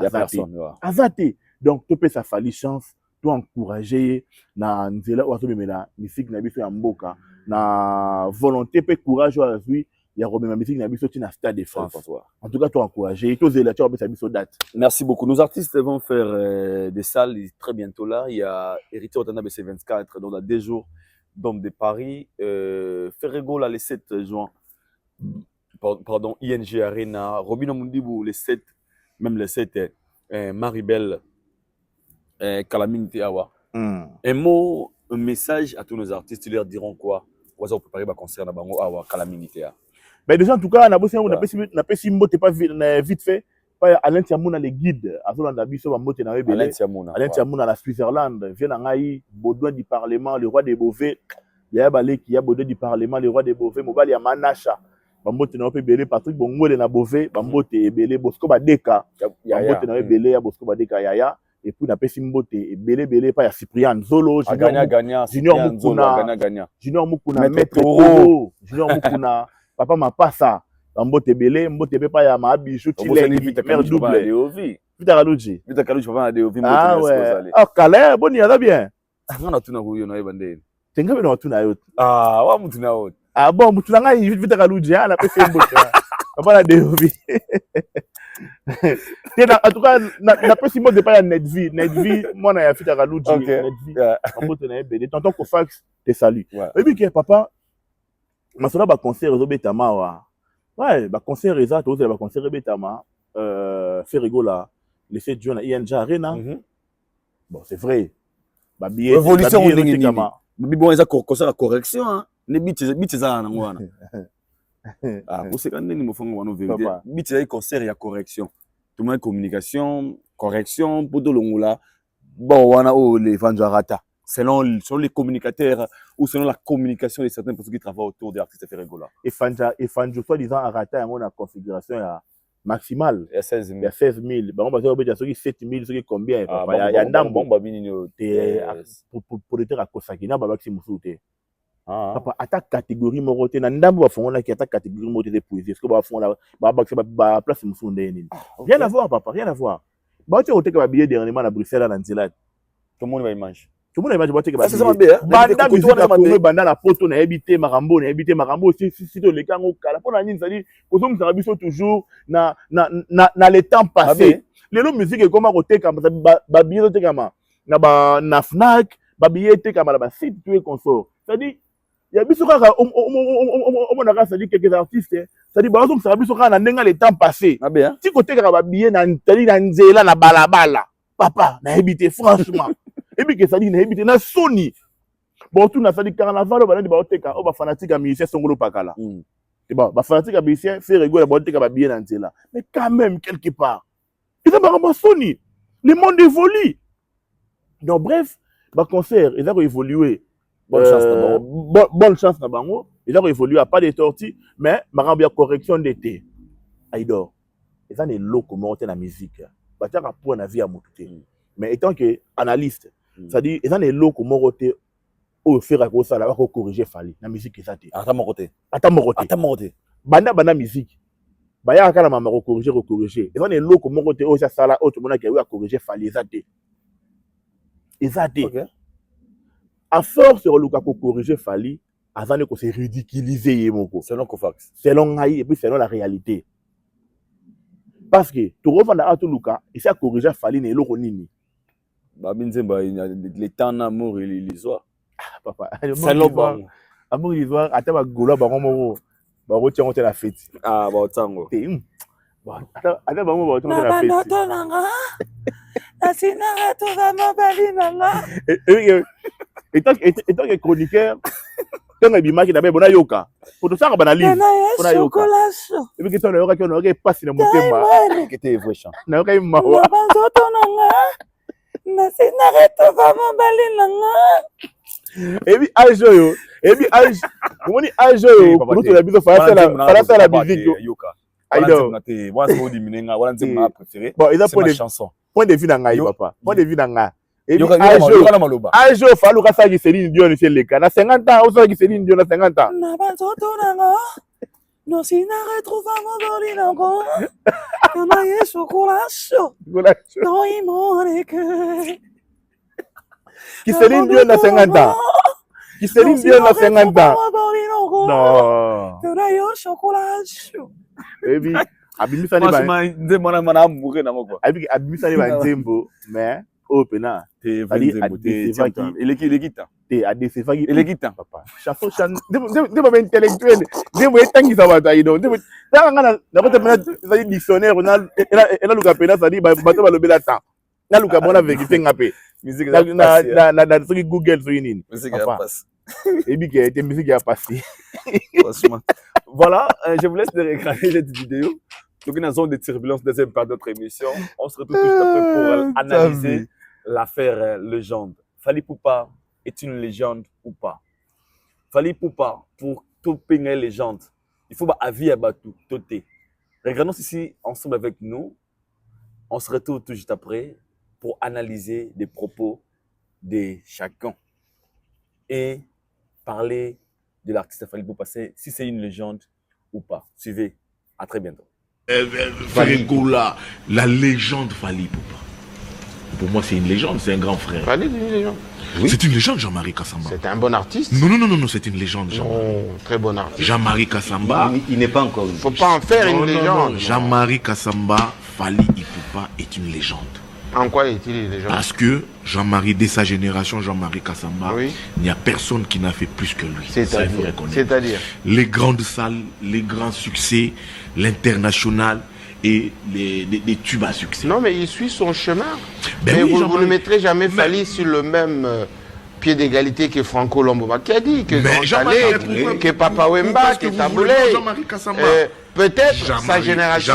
Speaker 1: Azate. Donc tu peux ça Fally chance, toi encourager na nzela ou aso memela musique na biso ya mboka, na volonté pe courage à lui il y a Romain musique na biso na Stade de France. En tout cas, toi encouragé, toi zéla tu as biso date.
Speaker 2: Merci beaucoup. Nos artistes vont faire des salles très bientôt là. Il y a Héritier Otana BC24 donc dans 2 jours Dôme de Paris, Ferrego là le 7 juin. Pardon, ING Arena, Robin Mundibou le 7, même le 7 Maribel Calamine Awa. Un mot, un message à tous nos artistes, ils leur diront quoi? Vous allez préparer un concert à Bango Awa Calamine.
Speaker 1: Mais déjà en tout cas, on a pas vite fait. Alain Tiamouna les guides, Alain Tiamouna la Switzerland, vient en Haïti, Baudouin du Parlement, le roi des Beauvais, il y a Balé qui a Baudouin du Parlement, le roi des Beauvais, Mobali à Manacha, Bambote n'a pas belé, Patrick Bongo na Beauvais, Bambote et belé, Bosco Badeka, Bambote n'a pas belé, Bosco Badeka Yaya, et puis on a pas Simbote, et belé, pas ya Cyprien Zolo, Junior Mukuna, Maître Oro, Junior Mukuna, Papa Mapassa. Mbote belé, mbote pas ya ma bichou tilengi mère double. Vita Kaluji
Speaker 2: papa de ovi.
Speaker 1: Ah ouais. Ah Calais, bon il y a bien.
Speaker 2: Ngana tuna huyo na ebande.
Speaker 1: Tenga bino tuna yo.
Speaker 2: Ah, wa mutu na wote.
Speaker 1: Ah bon, mutu nga Vita Kaluji na pese mbote. Papa na de ovi. En tout cas, na pese mbote pas ya Netvi, moi na ya Vita Kaluji Netvi. Mbote na ebele. Tonton Kofax te salue. Et puis que papa masola ba concert ezobeta mawa. Ouais, bah concert exact, vous avez concert Betama, Ferrego là, le 7 juin à ING Arena. Bon, c'est vrai. Bah billet.
Speaker 2: Révolution on est kama. Bon, ils a concert à correction hein. Ne bit ça na ngwana. Ah, vous savez quand ni mo fongo wana vérité. Bit ça concert ya correction. Tout le monde communication, correction pour de longula. Bon, wana o les Vanjarata. Selon les communicateurs ou selon la communication de certaines personnes qui travaillent autour des artistes Ferrego là.
Speaker 1: Et Fanjo, soi-disant, a raté la configuration maximale.
Speaker 2: Il y a 16 000.
Speaker 1: Il y a 16 000. Bon, on va dire qu'il y a 7 000, il y a combien? Il y a un dame. Pour être à Kosakina, il y a papa, à ta catégorie, il y a un dame qui a ta catégorie de poésie. Est-ce que la place rien à voir, papa, rien à voir. Tu as un billet dernièrement à Bruxelles, à Nanzélade.
Speaker 2: Tout le monde va image.
Speaker 1: Tout le monde imagine que
Speaker 2: c'est ça bien.
Speaker 1: Banda musique a banda la poto na habité Marambo si to le kango kala pour na nini ça dit ko so msanga biso toujours na le temps passé les lo musique est comment côté comme ça ba billet te kama na ba na Fnac ba billet te kama la ba site tout et consort ça dit il y a biso kaka on a ça dit quelques artistes ça dit ba so msanga biso kaka na ndenga le temps passé ti côté kaka ba billet na tali na nzela na balabala papa na habité franchement. Et puis que ça dit n'habite na Sony. Bon tout na ça dit carnaval ba ndi ba oteka o ba fanatique à musicien Songolo Pakala. Et ba fanatique à musicien Ferrego ba oteka ba bien là. Mais quand même quelque part. Ils ont pas Sony. Le monde évolue. Donc bref, ba concert, ils ont évolué. Bonne chance na bango. Ils ont évolué à pas de tortilles, mais ma bien correction d'été. Aïdor. Ils ont des lots comment la musique. Ba ta pour na vie à motuté. Mais étant que analyste c'est-à-dire ils ont des lots comme Moroté au faire à ça là pour corriger Fali la musique ça té ata Moroté banda musique baya kala mama corriger ils ont des lots comme Moroté au ça là autre monde qui a corriger Fali ça té à force sur le cas pour corriger Fali avant que c'est ridiculiser yemoko
Speaker 2: selon Kofax
Speaker 1: selon Ngai et puis selon la réalité parce que tu revends à tout Luka et ça corriger Fali ne lo nini.
Speaker 2: Les temps d'amour et l'histoire.
Speaker 1: Papa, amour l'histoire, attends ma gola on la fête.
Speaker 2: Ah, bah tango.
Speaker 1: Attends on la fête. Étant que chroniqueur, quand il m'a dit d'abord bona yoka. Pour tout ça on a livre. Bona yoka. Et puis que ton yoka qu'on aurait passé dans mon thème.
Speaker 2: Qui était vrai chant.
Speaker 1: Na yoka mawa. Et puis ajoyo comment dit ajoyo pour tout la biso faire la musique
Speaker 2: yoka aido moi c'est odi minenga wala nzema préféré
Speaker 1: bon ils ont
Speaker 2: chanson
Speaker 1: point de vue na ngai papa point de vue na ngai et puis ajoyo falu ka sa ki Céline Dion c'est le cas na 50 ans ou ça ki Céline Dion na 50 ans
Speaker 6: na banzoto nanga no sina retrouva mon bolingo kama yesu kulacho no imone que
Speaker 1: qui Céline Dion na 50 ans qui se dit bien à 50 ans. Non.
Speaker 6: Chocolat chaud.
Speaker 1: Et puis, abimisa ni ba nzembo, mais opena.
Speaker 2: Te
Speaker 1: Adesefaki.
Speaker 2: Elekita.
Speaker 1: Papa. Chanson chan. De ba intellectuel. De mo etangi sa bata ido. De na ngana na bata mena za dictionnaire na luka pena sa di bato ba lobela ta. Na luka bona vérité ngape.
Speaker 2: Musique
Speaker 1: na soki Google so nini.
Speaker 2: Musique a passé.
Speaker 1: Et puis que tes musique a passé.
Speaker 2: Franchement. Voilà, je vous laisse de regarder cette vidéo. Donc, une zone de turbulence, deuxième part de notre émission. On se retrouve tout juste après pour analyser l'affaire légende. Fally Ipupa est une légende ou pas? Fally Ipupa, pour tout peigner légende, il faut avis à Batou, toté. Regardons ici ensemble avec nous. On se retrouve tout juste après pour analyser les propos de chacun et parler de l'artiste Fally Ipupa, si c'est une légende ou pas. Suivez, à très bientôt.
Speaker 3: Ferregoula, la légende Fally Ipupa. Pour moi, c'est une légende, c'est un grand frère.
Speaker 7: Fally, c'est une légende. Oui.
Speaker 3: C'est une légende, Jean-Marie Kassamba.
Speaker 7: C'est un bon artiste.
Speaker 3: Non, c'est une légende, Jean-Marie.
Speaker 7: Oh, très bon artiste.
Speaker 3: Jean-Marie Kassamba.
Speaker 8: Il n'est pas encore.
Speaker 7: Il ne faut pas en faire une légende.
Speaker 3: Non. Jean-Marie Kassamba, Fally Ipupa est une légende.
Speaker 7: En quoi est-il une légende?
Speaker 3: Parce que Jean-Marie, dès sa génération, Jean-Marie Kassamba,
Speaker 7: oui.
Speaker 3: Il n'y a personne qui n'a fait plus que lui.
Speaker 7: C'est-à-dire
Speaker 3: les grandes salles, les grands succès, l'international et les tubes à succès.
Speaker 7: Non, mais il suit son chemin.
Speaker 3: Ben
Speaker 7: mais
Speaker 3: oui,
Speaker 7: vous ne mettrez jamais Fally sur le même pied d'égalité que Franco Lomboba qui a dit que que Papa Wemba, que Taboulé. Peut-être sa génération,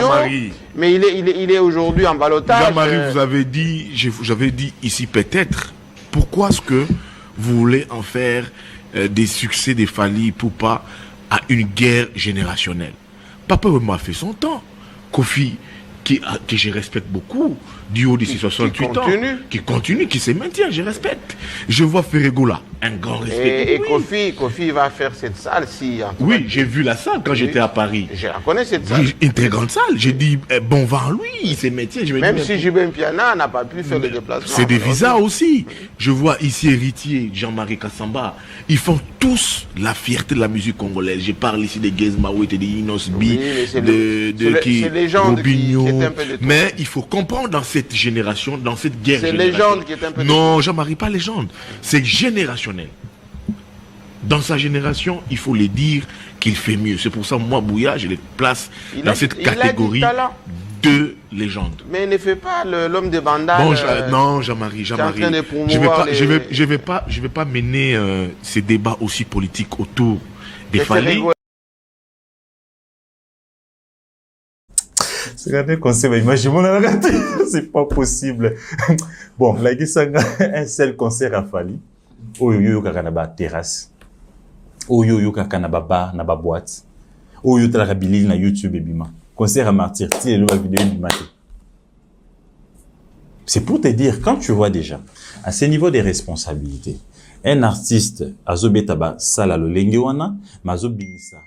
Speaker 7: mais il est aujourd'hui en balotage.
Speaker 3: Jean-Marie, j'avais dit ici peut-être. Pourquoi est-ce que vous voulez en faire des succès des Fally Ipupa à une guerre générationnelle? Papa Wemba a fait son temps. Kofi, que je respecte beaucoup, du haut de ses 68 ans, qui continue, qui se maintient, je respecte. Je vois Ferregoula, un grand respect.
Speaker 7: Et oui. Kofi va faire cette salle si...
Speaker 3: Oui, j'ai vu la salle quand j'étais à Paris.
Speaker 7: Je la connais cette salle.
Speaker 3: Une très grande salle. J'ai dit, bon vent lui, il se maintient.
Speaker 7: Même si Jubin Piana n'a pas pu faire le déplacement.
Speaker 3: C'est des visas aussi. Je vois ici héritier, Jean-Marie Kassamba. Ils font tous la fierté de la musique congolaise. Je parle ici des Gez Maouet et des Inos B, Robinho. Mais il faut comprendre dans cette génération, dans cette guerre générationnelle.
Speaker 7: C'est légende qui est un peu...
Speaker 3: Non, Jean-Marie, pas légende. C'est générationnel. Dans sa génération, il faut le dire qu'il fait mieux. C'est pour ça, moi, Bouya, je le place dans cette catégorie de légende.
Speaker 7: Mais il ne fait pas l'homme de bandage.
Speaker 3: Bon, non, Jean-Marie. Je vais pas mener ces débats aussi politiques autour des Fally.
Speaker 8: Regardez qu'on s'est imaginé, c'est pas possible. Bon, là, il y a un seul concert à Fally. Oyo kakanaba terrasse. Oyo kakanaba bar, naba boîte. Oyo talakabili na YouTube bima. Concert à Martyr, si le vidéo du matin. C'est pour te dire, quand tu vois déjà, à ce niveau des responsabilités, un artiste, azobetaba sala lo lengewana, mazobinisa,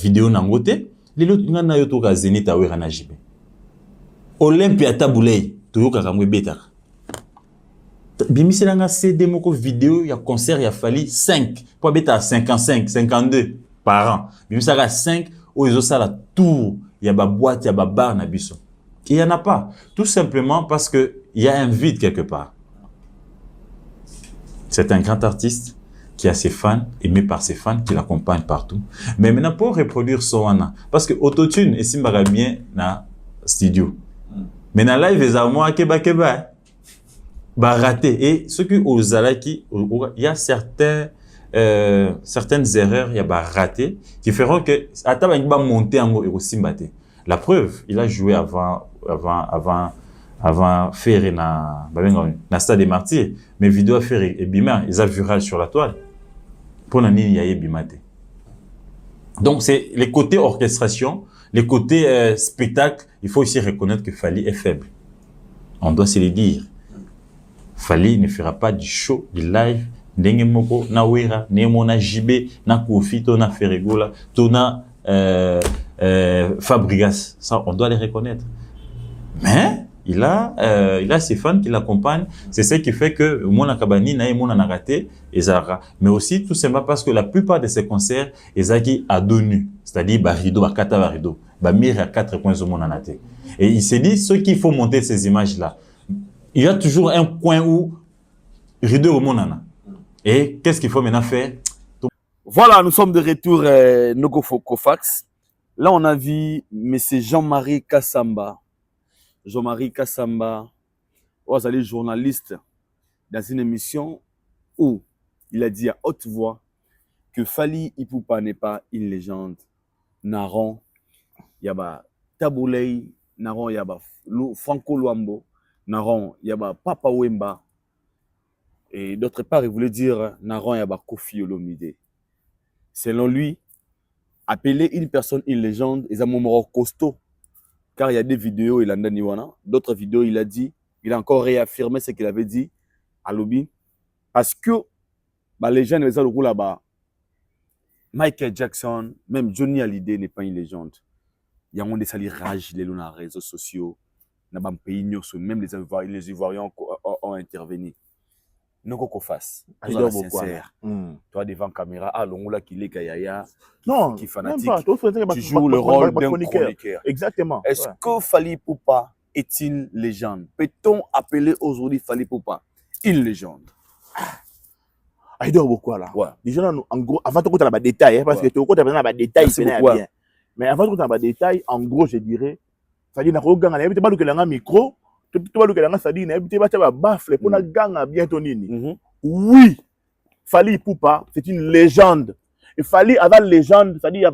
Speaker 8: vidéo nangote, les autres, ngana yoto ka Zenith awera na jibe. Olympia Taboulé, toyoka kamwe beta. Bimisela nga CD moko vidéo, ya concert, ya Fally 5. Pour beta à 55, 52 par an. Bimisela 5, où ils ont ça la tour, ya ba boîte, ya ba bar na biso. Il y en a pas. Tout simplement parce que il y a un vide quelque part. C'est un grand artiste qui a ses fans, aimé par ses fans, qui l'accompagnent partout. Mais maintenant, pour reproduire son ana, parce que autotune, et Simbara bien na studio. Mais dans live, les amours, keba, raté. Et ce qui aux alaki, il y a certaines erreurs, il y a raté, qui feront que, à table, il va monter en haut et aussi battre. La preuve, il a joué avant faire na Stade des Martyrs, mais vidéo à faire et bima, ils ont viral sur la toile. Pour la nini yaye bimate. Donc c'est les côtés orchestration, les côtés spectacle, il faut aussi reconnaître que Fally est faible. On doit se le dire. Fally ne fera pas du show, du live, ndenge moko na wera, nemo na jibe, na Kofi, to na Ferregoula, to na Fabregas. Ça, on doit les reconnaître. Mais il a ses fans qui l'accompagnent. C'est ce qui fait que Mona Kabani n'a pas raté et Zara. Mais aussi, tout simplement parce que la plupart de ses concerts, Ezaki a donné. C'est-à-dire, rideau, kata rideau. Mire à 4 points au monde en athée. Et il s'est dit, ce qu'il faut monter ces images-là, il y a toujours un coin où rideau au monde en a. Et qu'est-ce qu'il faut maintenant faire?
Speaker 2: Voilà, nous sommes de retour Nogo Kofax. Là, on a vu M. Jean-Marie Kassamba. Jean-Marie Kassamba, vous allez journaliste dans une émission où il a dit à haute voix que Fally Ipupa n'est pas une légende. Naron, Yaba Tabouley, Naron, Yaba Franco Luambo, Naron, Yaba Papa Wemba. Et d'autre part, il voulait dire Naron, Yaba Kofi Olomide. Selon lui, appeler une personne une légende, ils ont un moment costaud. Car il y a des vidéos, il a dit, d'autres vidéos, il a dit, il a encore réaffirmé ce qu'il avait dit à Lobby. Parce que les gens, ils ont là-bas. Michael Jackson, même Johnny Hallyday n'est pas une légende. Il y a des salis rage les les réseaux sociaux. Même les Ivoiriens ont intervenu. Nous qu'on fasse. Sincère. Toi devant la caméra, l'ongola qui est Kayaya, qui est fanatique. Tu joues le rôle d'un chroniqueur.
Speaker 1: Exactement.
Speaker 2: Est-ce que Fally Ipupa est une légende? Peut-on appeler aujourd'hui Fally Ipupa une légende?
Speaker 1: Il dort beaucoup là.
Speaker 2: Ouais.
Speaker 1: Déjà, en gros, avant de parler des détails, parce que tu as des détails, c'est bien. Mais avant de parler des détails, en gros, je dirais, ça dit, on a un micro. Tu vas le dire, ça dit, tu vas baffler pour la gang bientôt nini. Oui, Fally Ipupa, c'est une légende. Et Fally, avant légende, ça dit,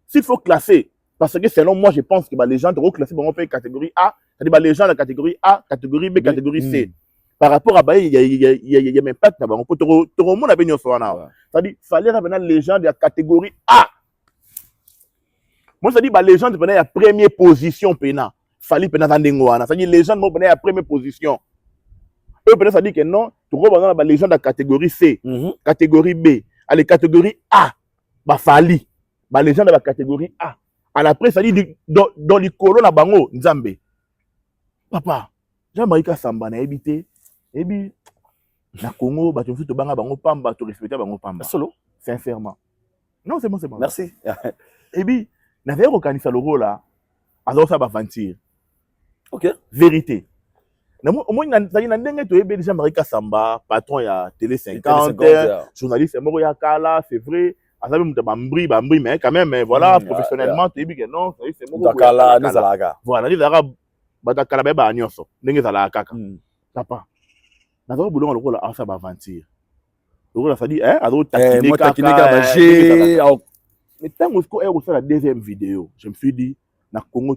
Speaker 1: s'il faut classer, parce que selon moi, je pense que la légende, reclasser, on fait catégorie A, ça dit, la légende, la catégorie A, catégorie B, catégorie C. Par rapport à il y a même pas de on peut te remonter à venir sur un. Ça dit, Fally revenir légende de la catégorie A. Moi, ça dit, la légende venait à première position, pena. Fally pena zandengoana. Ça dit légende mo à première position. Eux peut ça dit que non, tu vois la légende de catégorie C, catégorie B, allez catégorie A, Fally, la légende de la catégorie A. À l'après ça dit dans les colons na bango Nzambe. Papa, Jean-Marie Kassamba na habité et bi na Congo ba tu tout banga bango pamba tu respecter bango pamba.
Speaker 2: Solo,
Speaker 1: sincèrement. Non, c'est bon.
Speaker 2: Merci.
Speaker 1: Et bi n'avait reconnaissance le rôle là. Alors ça va mentir.
Speaker 2: OK.
Speaker 1: Vérité. Au moins, Jean-Marie Kassamba, patron ya Télé 50, journaliste, c'est vrai. Mais quand même, voilà, professionnellement, tu dis que non, c'est moi. Voilà, il y a Badakala Nyoso, Nengezala Kaka. Papa, n'avons pas le rôle à ça va mentir. Le rôle, ça dit, hein, alors mais tant qu'on a la deuxième vidéo, je me suis dit, na Congo,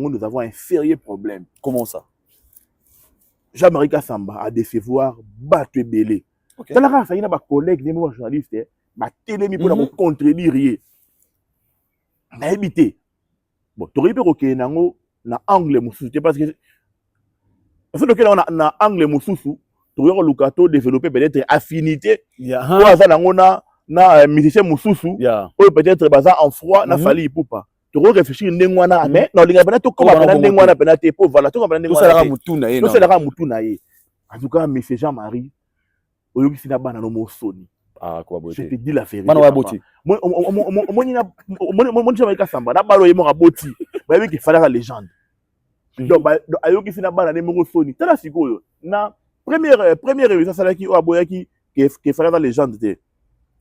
Speaker 1: nous avons un sérieux problème.
Speaker 2: Comment ça?
Speaker 1: Jean-Marie Kassamba a décevoir battu belé. C'est la race, il y a des collègues, des journalistes, ma télé pour nous contredire. On a évité. Bon, tu aurais pu que na angle mususu parce que parce que on a angle mususu, tu aurais l'occasion de développer peut-être affinité. Na musicien mususu, ou peut-être bazar en froid na Fally Ipupa. Tu réfléchir ndengwana mais non linga bana to ko bana ndengwana bana te po voilà to bana ndengwana to sala mutu na ye en tout cas monsieur Jean-Marie oyoki sina bana no mosoni
Speaker 2: quoi beauté
Speaker 1: je te dis la vérité
Speaker 2: bana wa boti
Speaker 1: mon Jean-Marie Kassamba na balo yemo ka boti ba yeki fala la légende donc ayoki sina bana ne mosoni tala sikoyo na première révision sala ki o aboyaki que fala la légende te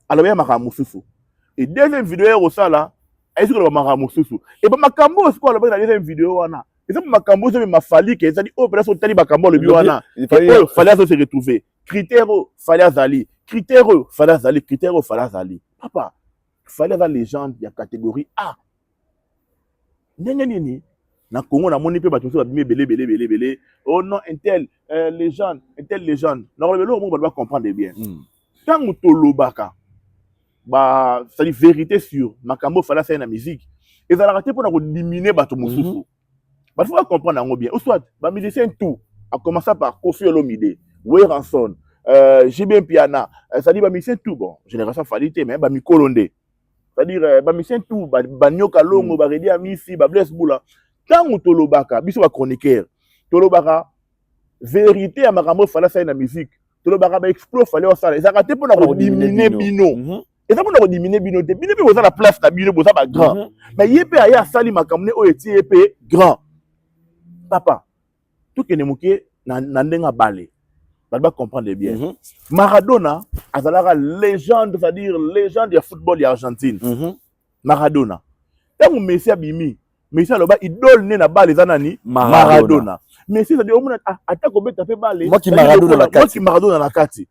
Speaker 1: alors ya maka mususu et deuxième vidéo au sala est-ce que le makambo susu et ba makambo ce qu'on a dans la deuxième vidéo wana et ça makambo c'est ma Fally que ça dit oh peut-être tali makambo le biwana Fally se retrouver critère Fally Azali critère Fally Azali critère Fally Azali papa Fally la légende il y a catégorie A nini na Congo na moni pe ba tout ça belé oh non intel légende non le on va comprendre bien tant to lobaka ça dit vérité sur makambo Fally faire la musique et ça la raté pour nous diminuer bato mususu il faut comprendre ngo bien ou soit ba musicien tout a commencé par Kofi Olomide Weranson JB Piana ça dit ba musicien tout bon génération Fally mais ba Mikolonde ça dire ba musicien tout ba Nyoka Longo ba Redi Amisi ba Blaise Boula tant to lobaka biso ba chroniqueur tolobaka vérité ya makambo fala ça na musique tolobaka ba exploit fallait ça les arrêter pour na diminuer bino et ça pour na diminuer bino te bino pe boza la place na bino boza ba grand mais yé pe aya sali makambo ne o eti yé pe grand papa tout que ne moké na ndenga balé va comprendre bien Maradona azalaka légende c'est-à-dire légende du football ya Argentine Maradona tango Messi abimi Messi aloba idole ne na balle zanani Maradona Messi c'est-à-dire au moins attaque beta pe balle
Speaker 2: moi qui Maradona
Speaker 1: na kati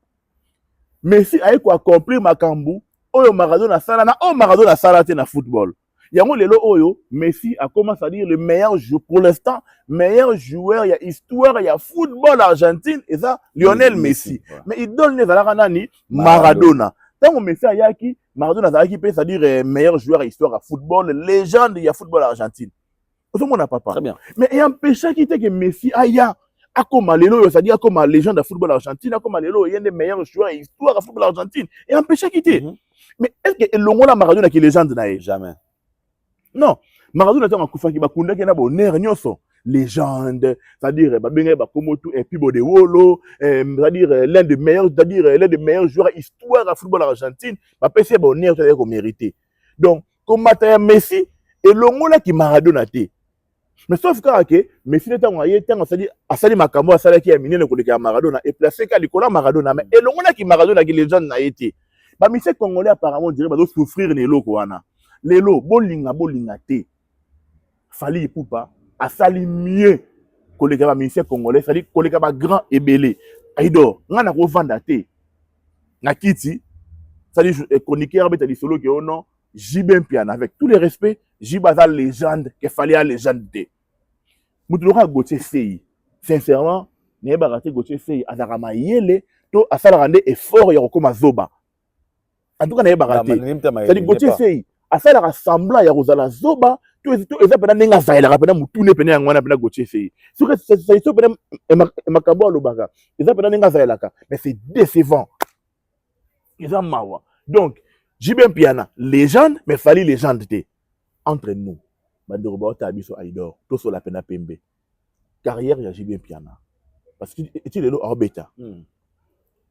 Speaker 1: Messi aye ko accomplir makambu oyo Maradona sala na o Maradona sala te na football yango lelo oyo Messi a commencé à dire le meilleur joueur pour l'instant meilleur joueur il y a histoire il y a football Argentine et ça Lionel Messi mais idole ne zalaka nani Maradona tango Messi ayaki Maradona azalaki pe c'est-à-dire meilleur joueur histoire à football légende il y a football Argentine tout monde n'a pas
Speaker 2: très bien
Speaker 1: mais il empêcha qui était que Messi aya akoma lelo c'est-à-dire comme légende à football Argentine akoma lelo il y a des meilleurs joueurs histoire à football Argentine et empêcha qui était mais est-ce que longola Maradona qui légende na
Speaker 2: jamais
Speaker 1: non Maradona tango akufaki bakundaki na bonheur nyonso légende c'est-à-dire babenga bakomotu et puis de wolo c'est-à-dire l'un des meilleurs joueurs histoire à football Argentine ba pese bonheur to ko mériter donc comme Mataya Messi et longola qui Maradona té mais sauf que Messi tango aye tango c'est-à-dire asali makambo asala ki ya minene ko leka Maradona et placé ka likola Maradona mais et longola qui Maradona qui légende na été ba Messi congolais apparemment dirait ba do souffrir ne loko wana lelo bolinga te Fally Ipupa asali mieux koleka ba musicien congolais c'est-à-dire koleka ba grand ebele aido ngana ko vanda te na kiti c'est-à-dire chroniqueur beta di solo ke ono JB Mpiana avec tous les respects JB za légende que Fally a légende te mutuloka Gauthier Sey sincèrement ne ba raté Gauthier Sey azaka mayele to asala rande effort ya kokoma zoba en tout cas ne ba raté c'est-à-dire Gauthier Sey asala semblant ya kozala zoba to eza pena nenga zaela pena mutune pena yangwana pena Gauthier Sey sur c'est pena makambo alobaka eza pena nenga zaela ka mais c'est décevant eza mawa donc JB Mpiana légende mais Fally légende te entre nous bandoro ba ta biso Aïdor to so la pena pembe carrière ya JB Mpiana parce que tu le orbeta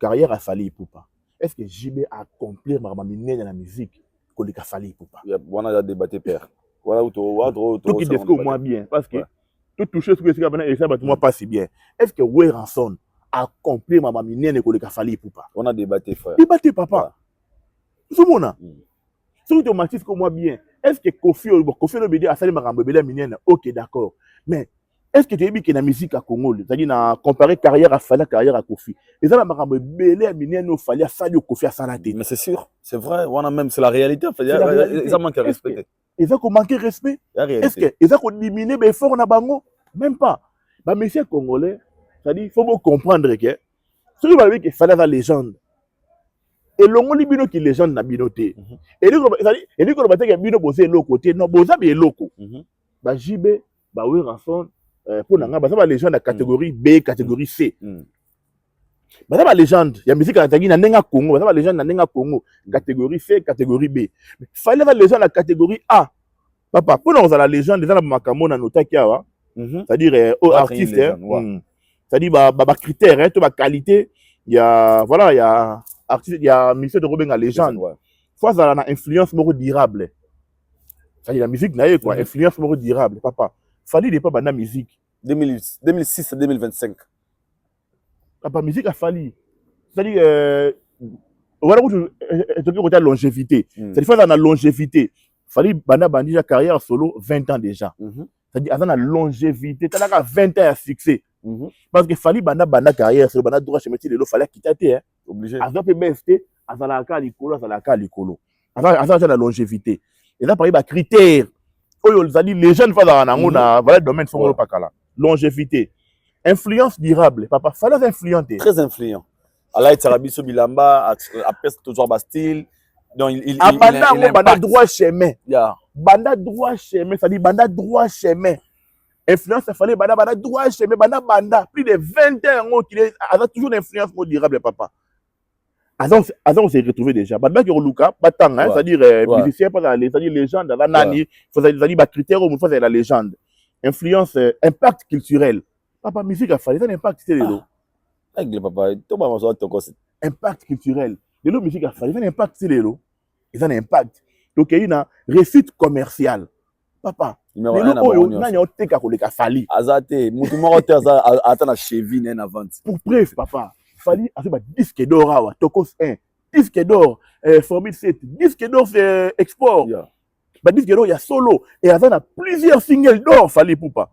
Speaker 1: carrière a Fally Ipupa est-ce que JB a accomplir ma minene na musique kolika Fally Ipupa
Speaker 2: on a débattu père voilà où
Speaker 1: tout qui défend moins bien parce que tout toucher ce que c'est maintenant et ça va moi pas si bien est-ce que Way Ranson a accompli ma minene kolika Fally Ipupa
Speaker 2: on a débattu frère
Speaker 1: débattu papa tout le monde surtout automatique comme moi bien est-ce que Kofi Olomide a sali makambo bela minene OK d'accord mais est-ce que tu as dit que la musique à Congo c'est-à-dire na comparer carrière à Fally carrière à Kofi et ça la makambo bela minene au Fally sali Kofi à salate
Speaker 2: mais c'est sûr c'est vrai on a même c'est la réalité en fait ils ont manqué respect
Speaker 1: ils ont manqué respect est-ce que ils ont diminué ben fort na bango même pas ba monsieur congolais c'est-à-dire il faut comprendre que celui qui dit que Fally la légende et longo libino qui légende na binoté et lui ko bateka que bino bosé le côté non boza be loko ba JB ba Way Ranson pour nanga ba ça légende na catégorie B catégorie C ba ça légende ya musique ataki na ndenga Congo ba ça légende na ndenga Congo catégorie C catégorie B Fally la légende na catégorie A papa pour nous la légende des na makambo na notaki awa c'est-à-dire artiste c'est-à-dire ba critères to ba qualité il y a voilà il y a artiste il y a musicien de Robin à légende fois ça a influence moro durable c'est-à-dire la musique na quoi influence moro durable papa Fally n'est pas bana musique
Speaker 2: 2006 à 2025
Speaker 1: papa musique a Fally c'est-à-dire voilà où tu côté longévité c'est-à-dire fois ça a longévité Fally bana bandi la carrière solo 20 ans déjà c'est-à-dire à la longévité tu as 20 ans à succès parce que Fally bana carrière solo bana droit chemin le fallait quitter
Speaker 2: obligé
Speaker 1: azwa pe best azalaka likolo azalaka la longévité et là par exemple critère oyo zali les jeunes fa na ngona voilà domaine fongolo pakala longévité influence durable papa Fally influenté
Speaker 2: très influent ala Tsarabiso Bilamba après toujours Bastille donc il
Speaker 1: banda droit chemin banda droit chemin ça dit banda droit chemin influence Fally banda droit chemin banda plus de 20 ans qu'il a toujours une influence durable papa Azan on s'est retrouvé déjà. Badba qui Luka, batang, c'est-à-dire musicien, c'est-à-dire légende, nani, c'est-à-dire critère au faut la légende. Influence, impact culturel. Papa, musique a fallu, ça n'impact c'est les
Speaker 2: Aigle papa, tout va m'en ton cause.
Speaker 1: Impact culturel. Les lots musique a fallu, ça n'impact c'est les lots. Et ça n'impact. Donc il y a une réussite commerciale. Papa, les lots on a un tek à coller à fallu.
Speaker 2: Azate, moutouma hotel ça attend la cheville en avant.
Speaker 1: Pour preuve papa, fallu a fait disque d'or Tokos 1, disque d'or Formule 7, disque d'or export. Bah disque d'or il y a solo et avant a plusieurs singles d'or fallu poupa.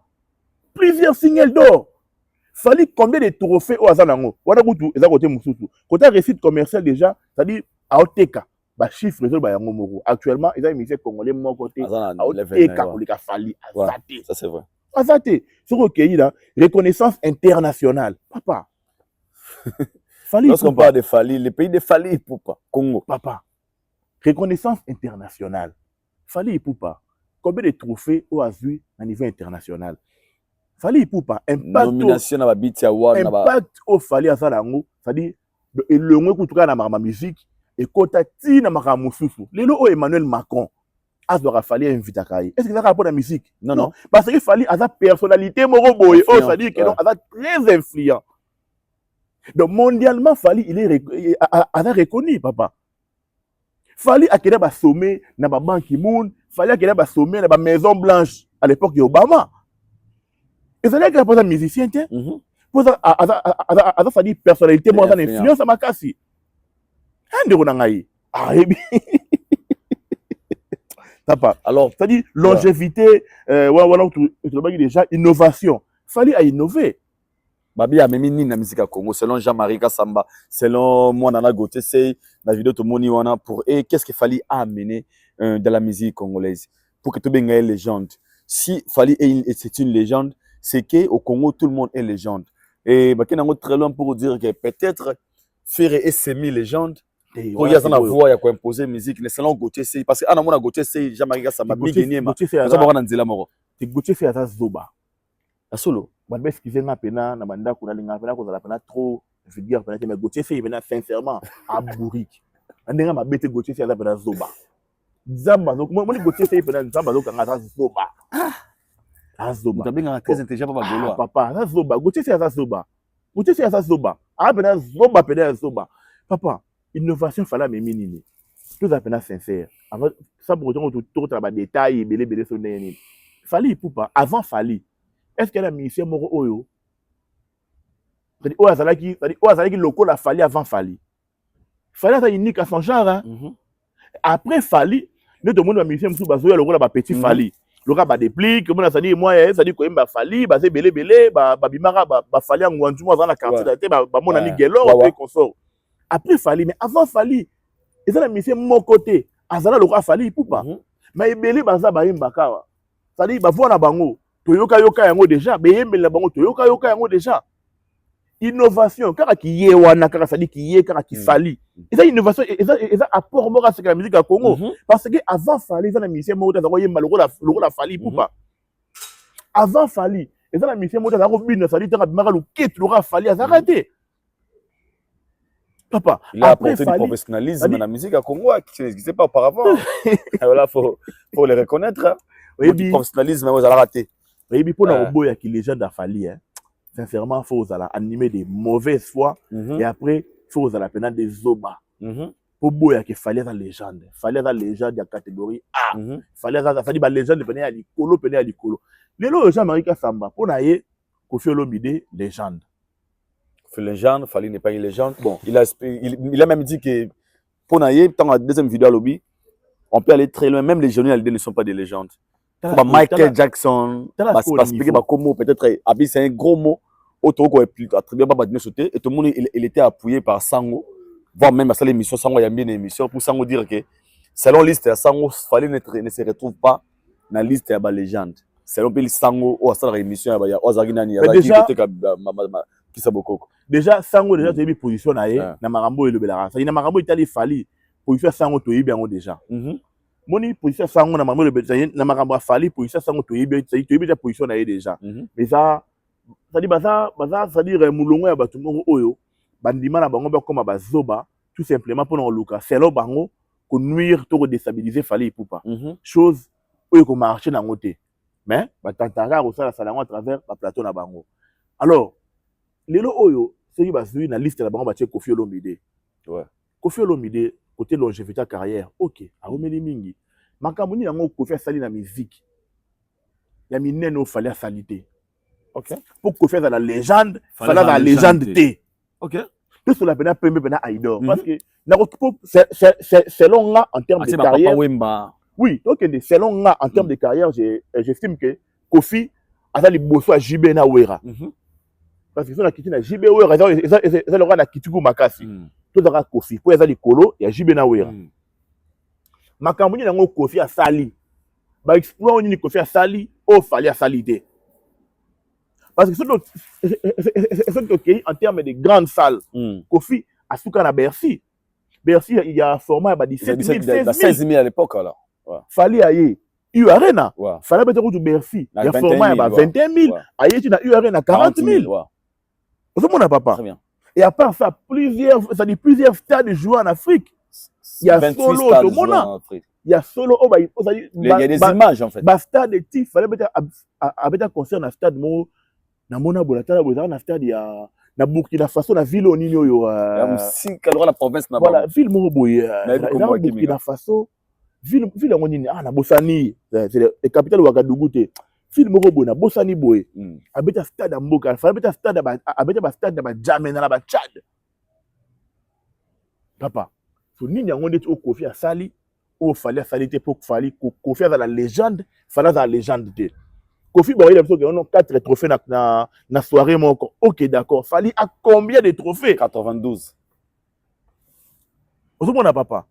Speaker 1: Plusieurs singles d'or. Fallait combien de trophées au Azanango. Voilà où ça côté Moussoutou. Côté réussite commerciale déjà, c'est-à-dire à Oteka, bah chiffre réseau bah Yangomoro. Actuellement, ils ont mis congolais mon côté à Oteka pour les Fali Azate.
Speaker 2: Ça c'est vrai.
Speaker 1: Azate. Sur le pays là, reconnaissance internationale. Papa.
Speaker 2: Fali. Lorsqu'on parle de Fali, le pays de Fali Poupa, Congo.
Speaker 1: Papa. Reconnaissance internationale. Fali Poupa. Combien de trophées au Azui à niveau international? Fali poupa impact
Speaker 2: nomination na ba beat ya war na ba
Speaker 1: impact au fali asalango c'est-à-dire le ngwe kutuka na ma musique et kotati na maka mususu lelo o Emmanuel Macron azora fali invita kai est-ce que ça rapport la musique non parce que fali a sa personnalité moko boy oh c'est-à-dire que non a très influent donc mondialement fali il est a reconnu papa fali a kena ba sommet na ba Ban Ki-moon fali a kena ba sommet na ba Maison Blanche à l'époque de Obama. Et ça n'est pas un musicien, tiens. Pour ça, ça dit personnalité, moi, ça influence à ma casse. Alors, ça dit longévité, déjà innovation. Fallait innover.
Speaker 2: Babi a même ni na musique à Congo selon Jean-Marie Kassamba, selon moi Nana Goté, c'est la vidéo tout moni wana pour et qu'est-ce qu'il fallait amener dans la musique congolaise pour que tout bien une légende. Si fallait c'est une légende, c'est qu'au Congo, tout le monde est légende. Et bah, il y a très loin pour dire que peut-être faire et semi-légende, pour y avoir une voix, il y a quoi imposer musique, mais selon Gauthier, c'est parce que ah non, moi Gauthier, c'est Jean-Marie Kassamba, Gauthier c'est à
Speaker 1: Gauthier c'est à Zoba.
Speaker 2: À solo.
Speaker 1: Bah mais excusez moi pena na banda kuna linga pena ko za la pena trop, je veux dire pena mais Gauthier c'est pena sincèrement à bourrique. Ndenge ma bête Gauthier c'est à pena Zoba. Zamba donc moi Gauthier c'est pena Zamba donc à Zoba. Azoba.
Speaker 2: Très intelligent papa Golo.
Speaker 1: Papa, Azoba. Gauthier c'est Azoba. Gauthier c'est Azoba. Ah ben Azoba pena Azoba. Papa, innovation fallait mais minime. Tout à fait sincère. Avant ça pour autant tout travail détail belé sur neni. Fallait poupa avant fallait. Est-ce qu'elle a mis ici moro oyo? C'est-à-dire o azalaki, c'est-à-dire o azalaki local a fallait avant fallait. Fallait ça unique à son genre hein. Après fallait, nous tout le monde a mis ici msou bazoya local ba petit fallait. Le gars déplique, comme on a dit, moi, ça dit que bah fali, bah c'est belé, bah bimara, bah fali en Guanju, moi dans la quartier d'été, bah mon ami Gelo, après consort. Après fali, mais avant fali, ils ont la mission mon côté, azala le gars fali pour pas. Mais belé baza bah imbakawa. Ça dit bah voilà bango, toyoka yango déjà, mais yembele bango toyoka yango déjà. Innovation, car qui y est wana, car ça dit qui y est, car qui fali. Et ça innovation, et ça apport moi à la musique à Congo. Parce que avant fali, ça la mission moi dans envoyer malheureux la fali pour pas. Avant fali, et ça la mission moi dans robine, ça dit dans mara le quitte le fali à s'arrêter. Papa,
Speaker 2: il a apporté du professionnalisme dans la musique à Congo qui n'existait pas auparavant. Voilà, faut le reconnaître. Le professionnalisme, vous allez rater.
Speaker 1: Et puis pour la robot, il y a qui les gens d'Afali, hein. Sincèrement, il faut animer des mauvaises foi et après, il faut la peine des zoba. Pour boire qu'il fallait la légende. Fallait la légende de la catégorie A. Fallait la légende de peine à l'icolo, peine à l'icolo. Les lots, Jean-Marie Kassamba, pour naïe, Kofi Olomide, légende.
Speaker 2: Kofi légende, fallait n'est pas une légende. Bon, il a même dit que pour naïe, dans la deuxième vidéo à lobby, on peut aller très loin. Même les journalistes ne sont pas des légendes. Michael Jackson, peut-être, c'est un gros mot. Auto ko attribué ba badine sauter et tout le monde il était appuyé par Sango, voire même à ça l'émission Sango y a bien une émission pour Sango dire que selon liste Sango fallait ne se retrouve pas dans la liste de légende. Selon le Sango ou à ça l'émission ya Ozaginani
Speaker 1: déjà
Speaker 2: qui ça beaucoup.
Speaker 1: Déjà Sango déjà tu position na Marambo et le Belara. Ça na Marambo il fallait position Sango to bien déjà. Moni position Sango na Marambo le na Marambo fallait position Sango to bien déjà position na déjà. Mais ça c'est-à-dire c'est-à-dire mulongo ya bato moko oyo bandima na bango ba koma bazoba tout simplement pour luka selo bango ko nuire to déstabiliser fallait poupa chose oyo ko marcher na ngote mais batantaka ko sala salango à travers ba plateau na bango Alors, lelo oyo, c'est qui na liste la banque batie Kofi Olomide.
Speaker 2: Ouais.
Speaker 1: Kofi Olomide, côté longévité de carrière, ok, a omeli mingi. Makamoni nango Kofi sali na musique. Ya mineno fallait saliter.
Speaker 2: OK.
Speaker 1: Pour Kofi dans la légende, fallait dans la légende T.
Speaker 2: OK.
Speaker 1: Tout cela pena pembe pena Aïdor parce que c'est long là en termes de carrière. Oui, donc c'est long là en termes de carrière, j'estime que Kofi a les bosso à JB na Wera. Parce que si on a quitté na JB Wera, ça l'aura na Kitiku Makasi. Tout d'ailleurs Kofi pour les colo, il y a JB na Wera. Makamoni nango Kofi a sali. Ba exploit on ni Kofi a sali, au fallait a saliter. Parce que c'est OK en termes de grandes salles. Kofi a souka na Bercy. Bercy, il y a un format de 17 000, 16 000
Speaker 2: à l'époque. Alors.
Speaker 1: Ouais. Fallait aller U Arena. Ouais. Fallait mettre au Bercy. Il y a un format de 21 000. Aïe, tu as U Arena 40 000. C'est mon papa. Très bien. Et à part ça, plusieurs stades joués en Afrique. Il y a solo au Mona. Il y a solo. Il y a des images en fait. Stade de Tif, fallait mettre un concert dans le stade. Na mona bolatala bozala na stade ya na Burkina Faso na ville onini yo
Speaker 2: si kalora la province na
Speaker 1: voilà ville mo boye na Burkina Faso ville onini na Bosani c'est le capitale Ouagadougou te ville mo boye na Bosani boye abeta stade mboka fa abeta stade abeta stade ba Djamena na ba Tchad papa so nini yango ndeti o Kofi a sali o fallait saliter pour fallait Kofi dans la légende fallait dans la légende te Kofi Barry on a 4 trophées na soirée mon OK d'accord fallait à combien de trophées
Speaker 2: 92
Speaker 1: on a papa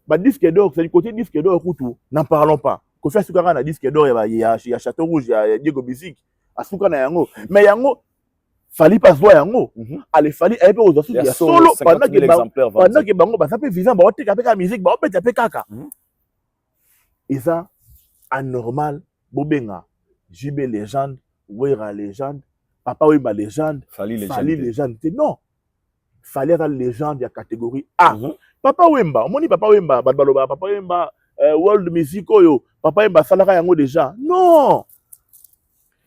Speaker 1: ba disque d'or c'est du côté disque d'or tout n'en parlons pas Kofi Asukara na disque d'or il y a Château Rouge il y a Diego Bizik Asuka na yango mais yango fallait pas voir yango allez fallait un peu aux autres il y a solo pendant que bango ba ça peut vivant ba oteka peka musique ba opeta peka kaka et ça anormal Bobenga, JB légende, Wera légende, Papa Wemba légende, Fali légende. Non, fallait la légende de la catégorie A. Papa Wemba, on dit Papa Wemba, Papa Wemba, World Music, Papa Wemba Salara yango déjà. Non,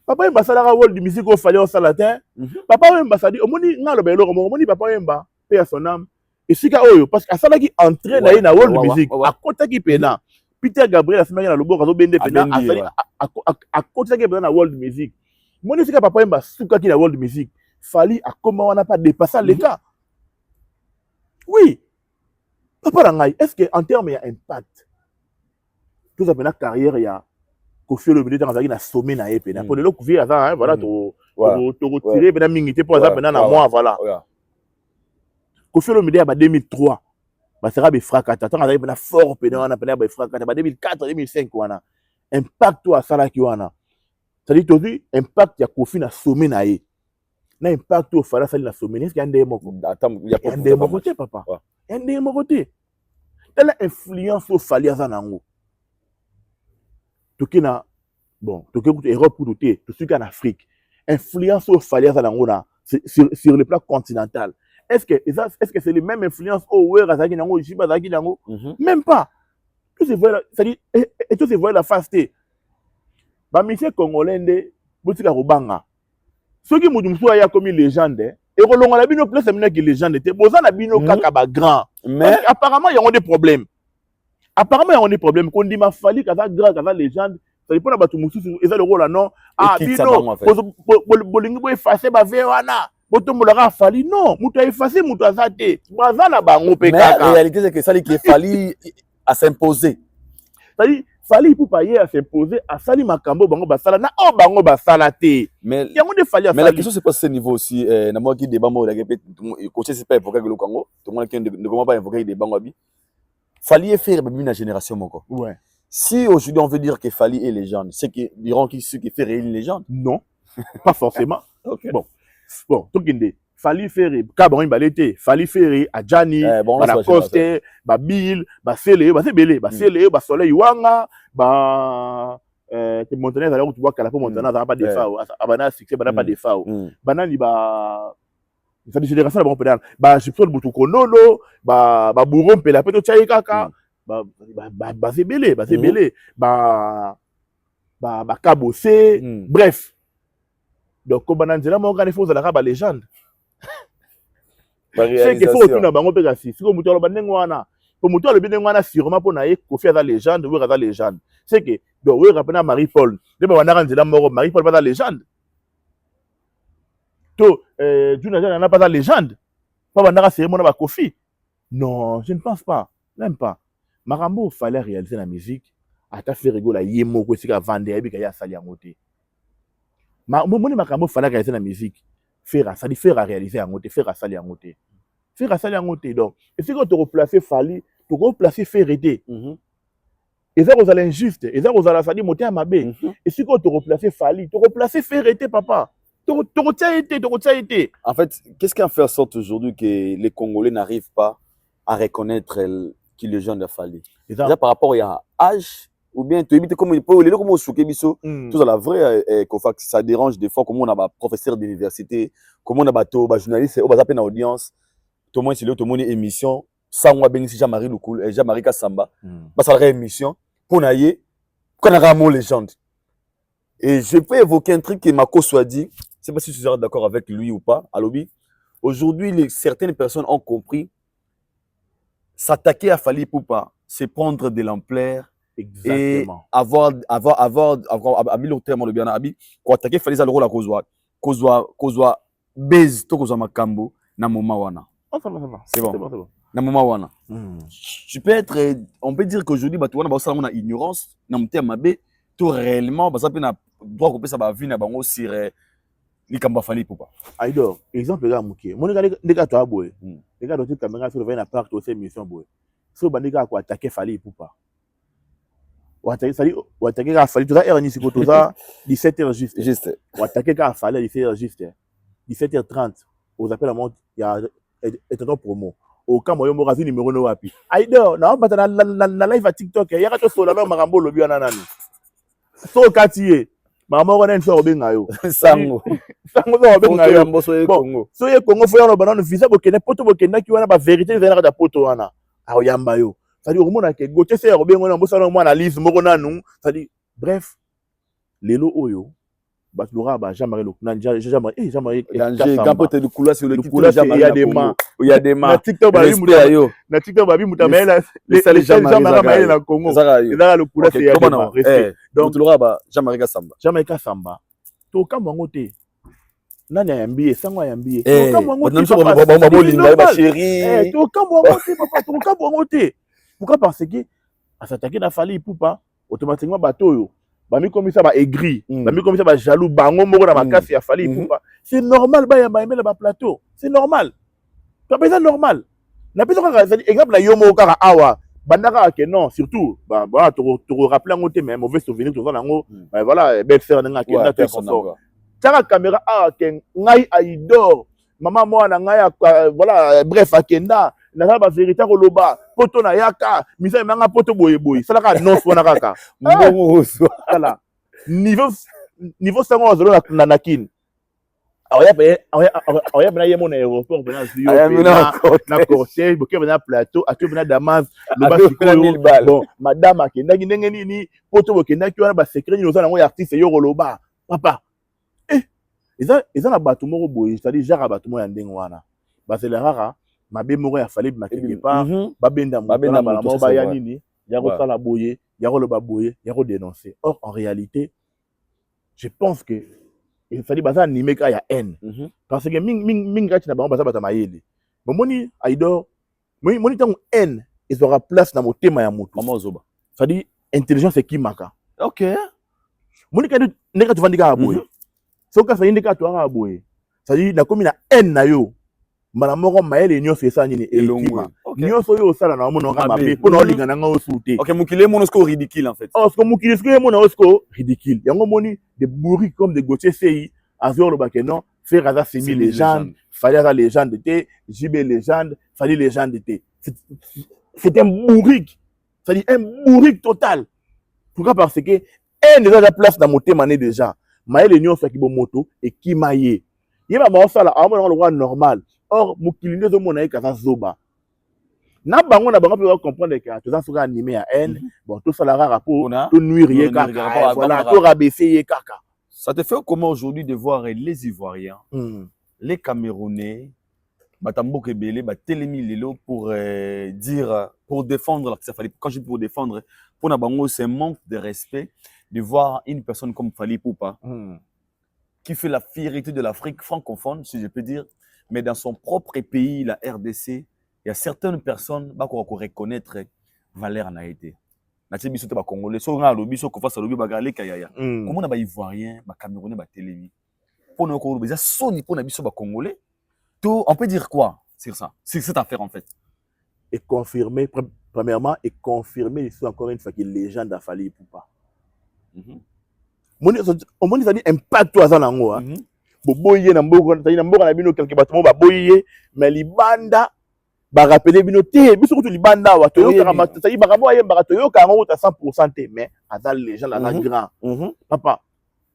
Speaker 1: Papa Wemba Salara World Music, fallait au salatin. Papa Wemba ça dit, on dit non le belo, on dit Papa Wemba, paix à son âme. Et si Oyo, parce qu'à ça là qui entraîne dans la World Music, à côté qui pena. Peter Gabriel a fait la lobo kazo bende pena à côté que na world music moi je sais que papa Wemba souka qui la world music fallait à comment on n'a pas dépassé les cas oui papa rangai est-ce que en termes il y a impact tout ça pena carrière il y a Kofi Olomide dans na sommet na epena pour le Kofi ça voilà to retirer pena mingité pour ça pena na moi voilà Kofi Olomide à 2003 bah sera be fracata tant on a fort pédant on a pédant be fracata ba 2004 2005 wana impact toi ça là qui wana ça dit tout impact ya Kofi na sommet na ye na impact au fala ça na sommet est-ce qu'il y a un démoko attends il y a pas de côté papa un démoko côté telle influence au fali ça nango tout qui na bon tout qui Europe pour tout ce qui en Afrique influence au fali ça nango na sur le plan continental. Est-ce que c'est les mêmes influences au Wera Zaki Nango, Ishiba Zaki Nango? Même pas. Tout se voit, c'est-à-dire, et tout se voit la fasté. Bah, monsieur Congolais, Boutika Rubanga. Ceux qui m'ont dit qu'il y a comme une légende, et Rolong a bino plus c'est que légende était, Bozan a bino kaka grand. Mais apparemment, il y a des problèmes. Apparemment, il y a des problèmes. Quand on dit ma fali, kaza grand, kaza légende, ça dépend de Batumoussou, et ça le rôle là, non? Ah, bino, Bolingi bo effacer, ba vewana. Botombola fali non muta effacé muta zate bazana bango pe kaka mais la réalité c'est que ça qui est fali à s'imposer c'est-à-dire fali pour payer à s'imposer à sali makambo bango basala na o bango basala te mais yango de fali mais la question c'est pas ce niveau aussi na moi qui débat mo la coacher c'est pas évoquer le Congo tout le monde qui ne comment pas évoquer des bango abi fali est faire une génération moko ouais si aujourd'hui on veut dire que fali est légende c'est que diront qui ceux qui fait une légende non pas forcément okay. Bon, tout le monde fallait faire Cabron Balete, fallait faire à Gianni, à la Coste, à Bill, à Sele, à Sebele, à Sele, à Soleil Wanga, à Montenegro, alors tu vois qu'à la fois Montenegro n'a pas de FAO, à Bana Sixé, n'a pas de FAO. Banani, bah, ça dit génération, bon pédale, bah, je peux le bouton Konolo, bah, Bouron, Pela, Peto Tchaïkaka, bah, Sebele, bah, Kabose, bref. donc kobananzela mo kana faut la ba légende
Speaker 2: c'est
Speaker 1: que faut tout na bango pe kasi siko mutu aloba ndenge wana pour mutu alobi ndenge wana sûrement pour na ye Kofi aza légende ou aza légende c'est que donc oui rappena Marie Paul de ba wana kanzela moko Marie Paul pas légende to Juna Jana n'a pas légende pas wana cérémonie ba Kofi non je ne pense pas même pas Marambo fallait réaliser la musique ata faire rigola yemo ko sika vendre ya bika ya sali yango te moni Marambo fallait réaliser la musique faire à réaliser yango te faire à sali yango te faire à sali yango te donc et si tu replacer Fali tu replacer faire aider et ça vous allez injuste et ça vous allez sali monter à mabe et si tu replacer Fali tu replacer faire aider papa tu retiens été
Speaker 2: en fait qu'est-ce qui a fait en sorte aujourd'hui que les Congolais n'arrivent pas à reconnaître qui les gens de Fali déjà par rapport à âge ou bien tu évites comme on souke biso tout à la vraie ça dérange des fois comme on a un professeur d'université comme on a un journaliste on a une audience tout le monde c'est là tout le monde émission sans moi béni Jean-Marie Lukul Jean-Marie Kassamba bah ça la émission pour naïe qu'on a un légende et je peux évoquer un truc que Mako soit dit je sais pas si tu seras d'accord avec lui ou pas à lobby aujourd'hui certaines personnes ont compris s'attaquer à Fali Poupa c'est prendre de l'ampleur. Exactement. Et avoir le terme de bien abi ko attaquer Fali za le rôle à kozwa base to kozwa makambo na moment wana. C'est bon. Na moment wana. Tu peux être on peut dire qu'aujourd'hui batu wana ba sala na ignorance na mtem mabe to réellement ba ça pe na droit ko pe ça ba vie na bango sur likamba Fali Poupa.
Speaker 1: Aidor exemple ga muke. Mon ndeka to aboye. Ndeka do tout caméra sur na parc to émission boye. So bandika ko attaquer Fali Poupa. Ou attaquer à Fali, tout ça, tout ça, 17h juste. Ou attaquer à Fali, 17h juste. 17h30, aux appels à montre, il y a un promo. Au cas où il y a un numéro de wapi. Aïdor, non, mais la live à TikTok, il y a un sur la même Marambo, le bien nanani. So, Katiye, maman, on a une soeur au Bengayo. Sango. Sango, au Bengayo. Bon, so, il y a Congo, il y a un banane, visa, il y a un poteau, il y a une vérité, il y a un poteau, il y a un Yambayo. C'est-à-dire au monde que Gauthier c'est Robin on a besoin de analyse moko nanu c'est-à-dire bref lelo oyo batlora ba Jean-Marie Jean-Marie
Speaker 2: danger quand peut-être le couleur sur le
Speaker 1: TikTok il y a des mains
Speaker 2: na TikTok
Speaker 1: babi mutamela les Jean-Marie na Congo ça le couleur c'est ya
Speaker 2: donc batlora ba Jean-Marie
Speaker 1: Samba to kamongo te nani ayambie sango ayambie
Speaker 2: to kamongo te ba chérie
Speaker 1: to kamongo te papa to kamongo te. Pourquoi? Parce que à s'attaquer à Fali Poupa automatiquement bateau bami comme ça ba aigri bami comme ça ba jaloux bango moko na makasi ya Fali Poupa c'est normal ba ya baimela ba plateau c'est normal tu pas ça normal na pesa ka exemple na yomo ka awa bandaka que non surtout bah tu rappeler ngote mais mauvais souvenir tu vois nango voilà belle sœur nga kenda te consort tara caméra que ngai Aidor maman moi na ngai voilà bref akenda na ba vérité ko loba poto na yaka misa manga poto boye sala ka non sona kaka mbongo sala niveau sango zolo na nakin aya bena yemo na aéroport bena zio na cortège boke bena plateau atu bena Damas loba sikoyo bon madame akenda ndenge nini poto boke ndaki wana ba secret ni ozana ngo artiste yo ko loba papa eza na bato moko boye c'est-à-dire genre bato mo ya ndenge wana ba c'est rara mabe moko ya Fali ma quelque part babenda mo ba ya nini ya ko sala boye ya ko loba boye ya ko dénoncer or en réalité je pense que il fallait baza animer ka ya haine parce que ming gati na bango baza bata mayele moni Aidor moni tant haine ils aura place na motema ya moto
Speaker 2: maman zoba
Speaker 1: c'est-à-dire intelligence qui maka
Speaker 2: OK
Speaker 1: moni ka ndeka tu vandika boye so ka fa ndeka tu ara boye c'est-à-dire na komi na haine na yo mbala moko mayele nyonso esa nini elongwa nyonso yo osala na mono ka mabe po na olinga na nga osute
Speaker 2: OK mukile mono sko ridicule en fait
Speaker 1: oh mukile sko mono osko ridicule yango moni des bourriques comme de Gauthier CI azor le bakenon faire raza semi légende fallait la légende té JB légende fallait légende té c'est un bourrique c'est-à-dire un bourrique total pourquoi parce que un déjà la place dans motema né déjà mayele nyonso ki bo moto et ki maye yeba ba osala a mo le normal. Or, mukili ndezo mona ye kaza zoba. Na bango peut comprendre que tout ça sera animé à haine. Bon, tout ça la rapport, tout nuire ye kaka. Voilà, tout rabaisser ye kaka.
Speaker 2: Ça te fait comment aujourd'hui de voir les Ivoiriens, les Camerounais, Batamboke Belé, Télémi Lelo pour dire, pour défendre la Fali. Quand je dis pour défendre, pour Nabango, c'est un manque de respect de voir une personne comme Fali Poupa qui fait la fierté de l'Afrique francophone, si je peux dire, mais dans son propre pays, la RDC, il y a certaines personnes qui reconnaître Valère Naïté. Natie biso te ba Congolais, so nga lobi so ko fa lobi ba galé kayaya. Comment na ba Ivoirien, ba Camerounais, ba Télémi. Pour nous ko lobi ça soni pour na biso ba Congolais. Tout, on peut dire quoi sur ça? C'est cette affaire en fait.
Speaker 1: Et confirmer, premièrement, et confirmer l'histoire encore une fois que les gens d'Afali Poupa. On m'a dit impact toi ça nango hein. Boboye na mboko na bino quelque bâtiment ba boye mais libanda ba rappeler bino te biso ko libanda wa to yoka mata ça y ba rabo ayem ba to yoka ngo ta 100% te mais azal les gens là grand. Papa,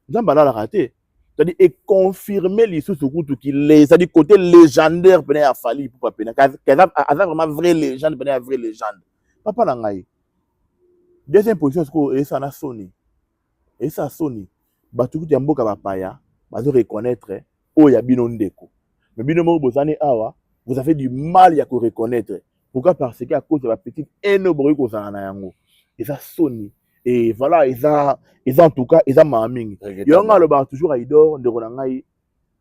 Speaker 1: nzamba la raté. C'est-à-dire et confirmer l'histoire surtout qu'il est c'est-à-dire côté légendaire peine à Fali Poupa peine a vraiment vraie légende peine vraie légende. Papa na ngai. Deuxième position c'est et ça na Sony. Et ça Sony. Batuku ya mboka ba paya. Bazo reconnaître Oya Bino Ndeko. Mais Bino Moko Bozane Awa, vous avez du mal à reconnaître. Pourquoi? Parce qu'à cause de la petite énorme chose à Nayango. Et ça Sony. Et voilà, ils ont en tout cas, ils ont maming. Il y a le bar toujours à Idor, de Ronangaï,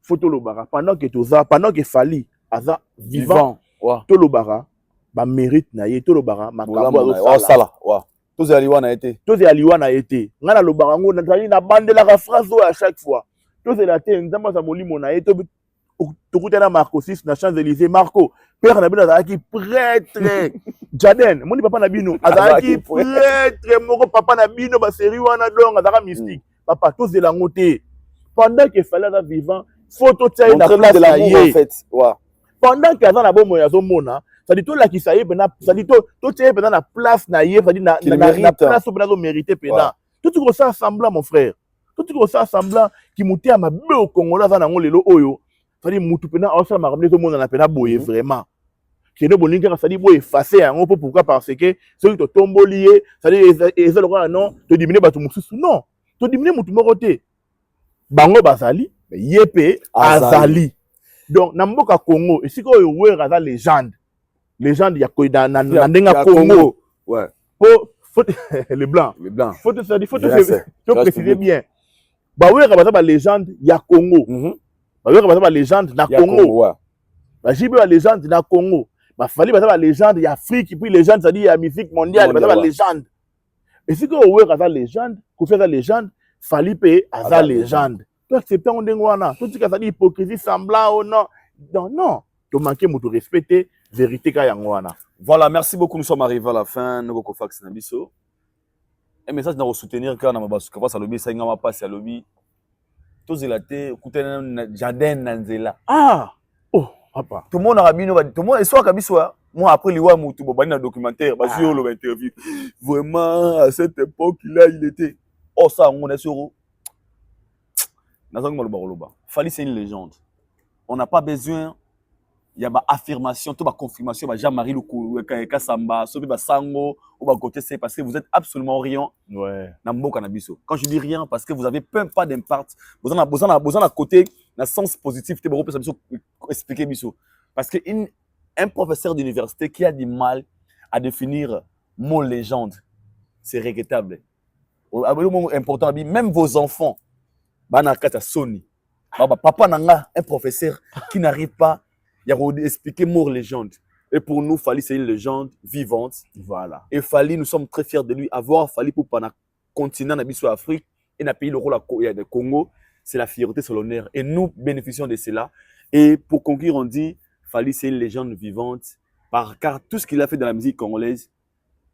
Speaker 1: photo le bar. Pendant que Fali, Aza vivant, tout le bar, bah mérite naïe, tout le bar, ma
Speaker 2: sala. Tous les aliwana a été.
Speaker 1: Tous les aliwana a été. Ngana le barango, na bande la phrase à chaque fois. Tous les latés, nous avons samoli mona et tout le temps Marco 6 na Champs-Élysées. Marco, père Nabino Azaki prêtre. Jaden, mon papa Nabino Azaki prêtre. Mon papa Nabino ba série wana donc Azaka mystique. Papa tous de la montée. Pendant que fallait la vivant, photo tient na place de la en fait. Pendant que Azana bomo ya zo mona, ça dit tout là qui ça y est ça dit tout tient pendant la place na yé, ça dit na place au besoin mérité pendant. Tout ce ça semblant mon frère. Tout ça semblant qui montait à ma belle au Congolais dans le lelo oyo. Ça dit mutu pena aussi ma ramener tout le monde na pena boye vraiment. Qui ne bolinga ça dit boye effacer un peu pourquoi parce que celui qui tombe lié, ça dit et ça le non, te diminuer batu mususu non. Te diminuer mutu moroté. Bango bazali, yepé azali. Donc na mboka Congo, et si ko yo raza légende. Légende ya ko na ndenga Congo.
Speaker 2: Ouais.
Speaker 1: Faut les blancs. Faut préciser bien. Bah oui, la légende ya Congo. Bah oui, la légende na Congo. Bah j'ai la légende na Congo. Bah fallait la légende ya Afrique puis légende ça dit la musique mondiale, la légende. Et si ko oui la légende, ko fait la légende, fallait payer à la légende. Toi accepter on dengwana, tout ce que ça dit hypocrisie semblant ou non. Non, tu manquer de respecter vérité ka yangwana.
Speaker 2: Voilà, merci beaucoup, nous sommes arrivés à la fin, nous avons fait Nabiso. Un message de soutenir quand on a passé à lobby, ça n'a pas passé à lobby. Tous les latés, écoutez, Jaden Nanzela.
Speaker 1: Ah! Oh, papa.
Speaker 2: Tout le monde a mis, tout le monde, et soit Kabiswa, moi après, il y a un documentaire, interview. Vraiment, à cette époque-là, il était. Oh, ça, on est sur. Fali, c'est une légende. On n'a pas besoin. Il y a une affirmation, toute une confirmation, Jean-Marie Lukou, Kassamba, Sobi Sango, ou côté c'est parce que vous êtes absolument rien.
Speaker 1: Ouais.
Speaker 2: Quand je dis rien, parce que vous avez pas d'impact. Vous en avez besoin à côté, dans le sens positif, expliquer Bisso. Parce qu'un professeur d'université qui a du mal à définir mot légende, c'est regrettable. Important, même vos enfants, Banakata Sony, papa Nanga, un professeur qui n'arrive pas. Il y a expliqué mot légende. Et pour nous, Fali, c'est une légende vivante.
Speaker 1: Voilà.
Speaker 2: Et Fali, nous sommes très fiers de lui. Avoir Fali pour le continent de l'Afrique et dans le pays de Congo, c'est la fierté, c'est l'honneur. Et nous bénéficions de cela. Et pour conclure, on dit Fali, c'est une légende vivante. Car tout ce qu'il a fait dans la musique congolaise,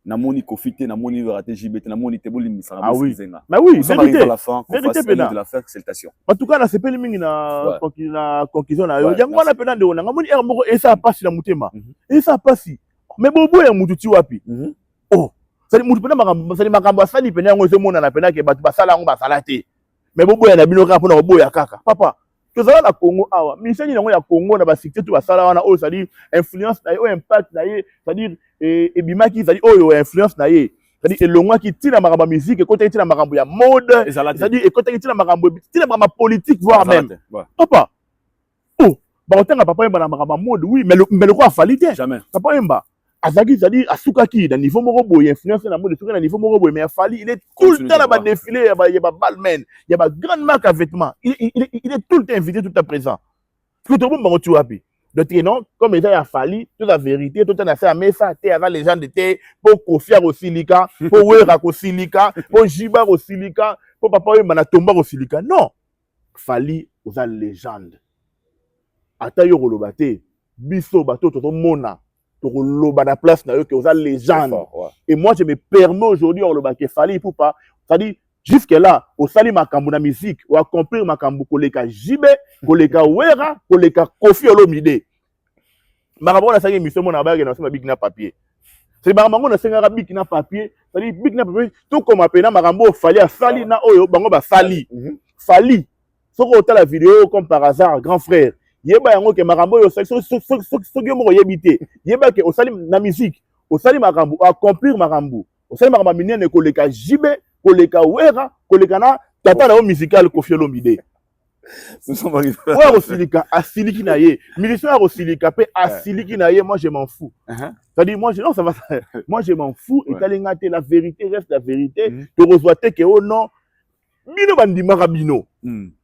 Speaker 2: Namoni Kofite, Namoni Verate JBT, Namoni Teboli Misara.
Speaker 1: Ah oui. Mais oui,
Speaker 2: vérité. À la fin, vérité de la faire, exaltation.
Speaker 1: En tout cas, c'est pas le mingi na conclusion na yo. Yango na pena de ona. Ngamoni moko esa pasi na mutema. Esa pasi. Mais bobo ya mutu ti wapi? Oh. Ça dit mutu pena makambo sali pena yango zo mona na pena ke batu basala yango basala te. Mais bobo ya na bino ka pona bobo ya kaka. Papa, tozala na Congo awa. Miseni yango ya Congo na ba succès tu basala wana o ça dit influence na yo impact na ye, ça dit et bimaki ça dit oh yo influence na ye c'est-à-dire elongwa qui tient la maramba musique et côté tient la maramba ya mode, c'est-à-dire et côté tient la maramba politique voire même. Papa. Oh, bah on tient papa yemba la maramba mode oui, mais le roi fallait
Speaker 2: jamais.
Speaker 1: Papa yemba Azaki, c'est-à-dire Asukaki, dans niveau morobo, il influence la mode, dans niveau morobo, mais Fali, il est tout le temps là-bas défilé, il y a Balmain, il y a grande marque à vêtements, il est tout le temps invité, tout à présent. Tout le monde tu happy. Donc non, comme il y a Fali, toute la vérité, tout le temps a fait à Mesa, avant les gens de thé, pour Kofiar au silica, pour Werak au silica, pour Jibar au silica, pour Papa Yemana Tomba au silica. Non, Fali aux légende. Atayo Rolobate, Bisso Bato, Toto Mona. Pour la place que vous avez légende. Et moi, je me permets aujourd'hui, on le bat Fali pour pas. C'est-à-dire, jusque-là, au sali makambu na musique, ou accomplir makambu koleka jibe, koleka wera, koleka kofi olomide. Marabon a sali mission mon abague dans ce big na papier. C'est marabon a sali big na papier, c'est-à-dire big na papier, tout comme appelé marambo Fali a sali na oyo, bango ba Fali. Fali. Sauf que la vidéo, comme par hasard, grand frère. Yeba yango ke makambo yo soki mo yebite yeba ke osali na musique osali makambo accomplir makambo osali makambo minene koleka jibe koleka wera koleka na tata na musical Koffi Olomide
Speaker 2: nous sommes arrivés
Speaker 1: ouais osilika asiliki na ye musicien osilika pe asiliki na ye moi je m'en fous c'est-à-dire moi je non ça va moi je m'en fous et talengate la vérité reste la vérité te reçoit que oh non bino bandima rabino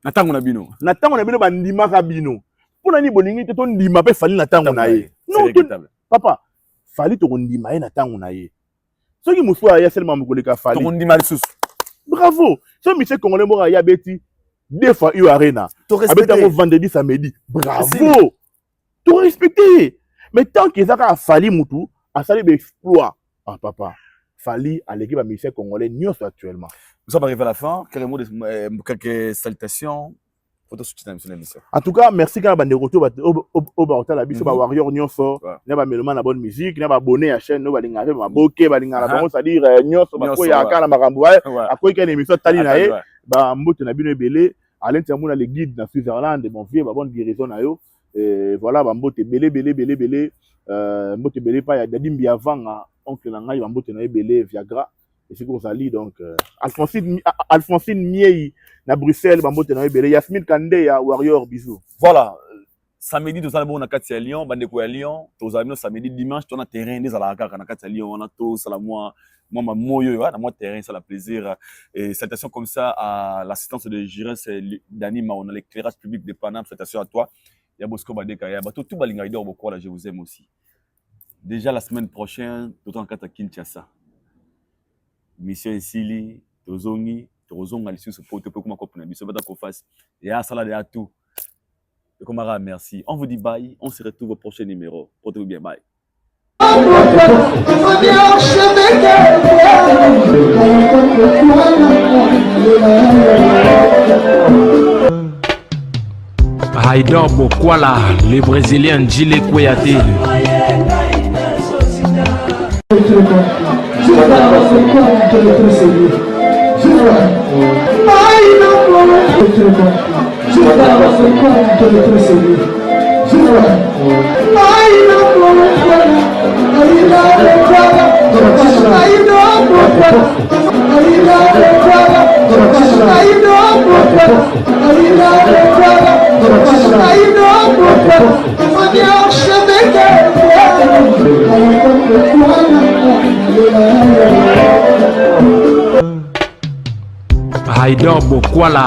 Speaker 2: natango na bino
Speaker 1: bandima rabino. Pour nani boningi te ton ndima pe Fali na tango na ye. Non, papa, Fali to ndima ye na tango na ye. Soki musu ya seulement mukoleka Fali.
Speaker 2: To ndima lisusu.
Speaker 1: Bravo. So monsieur congolais mo ya beti deux fois U Arena. Abeti mo vendredi samedi. Bravo. To respecter. Mais tant que ça a Fali mutu, a sali be exploit. Ah papa, Fali à l'équipe à monsieur congolais nyos actuellement.
Speaker 2: Nous sommes arrivés à la fin. Quelques salutations.
Speaker 1: En tout cas, merci quand on est retour au Barota la biso ba warrior nyonso, na ba meloma na bonne musique, na ba abonné à chaîne no ba linga ba boke ba linga ba c'est-à-dire nyonso ba ko ya kana makambo akoyi kana émission tali na ye ba mbote na bino ebele alente mona le guide na Switzerland mon vieux ba bonne guérison na yo et voilà ba mbote belé mbote belé pa ya dadimbi avant oncle na ngai ba mbote na ebele Viagra et c'est comme ça li donc Alphonsine Miei na Bruxelles bambote na ebele Yasmine Kande ya Warrior bisous.
Speaker 2: Voilà, samedi tous allons na kati ya Lyon, bandeko ya Lyon, tous allons samedi dimanche on a terrain des alaka na kati ya Lyon, on a tous la moi moyo na moi terrain ça la plaisir et salutations comme ça à l'assistance de Giresse Dani on a l'éclairage public de Paname, salutations à toi. Ya Bosco Badeka ya bato tout balinga idor beaucoup là je vous aime aussi. Déjà la semaine prochaine tout en kata Kinshasa. Mission Esili, Tozongi, Tozonga lisusu pour te comment comprendre biso bata ko face et à ça là de tout. Komara merci. On vous dit bye, on se retrouve au prochain numéro. Portez-vous bien, bye.
Speaker 5: Haïdor Bokwala, le Brésilien Djile Kouyaté. Haïdor Bokwala.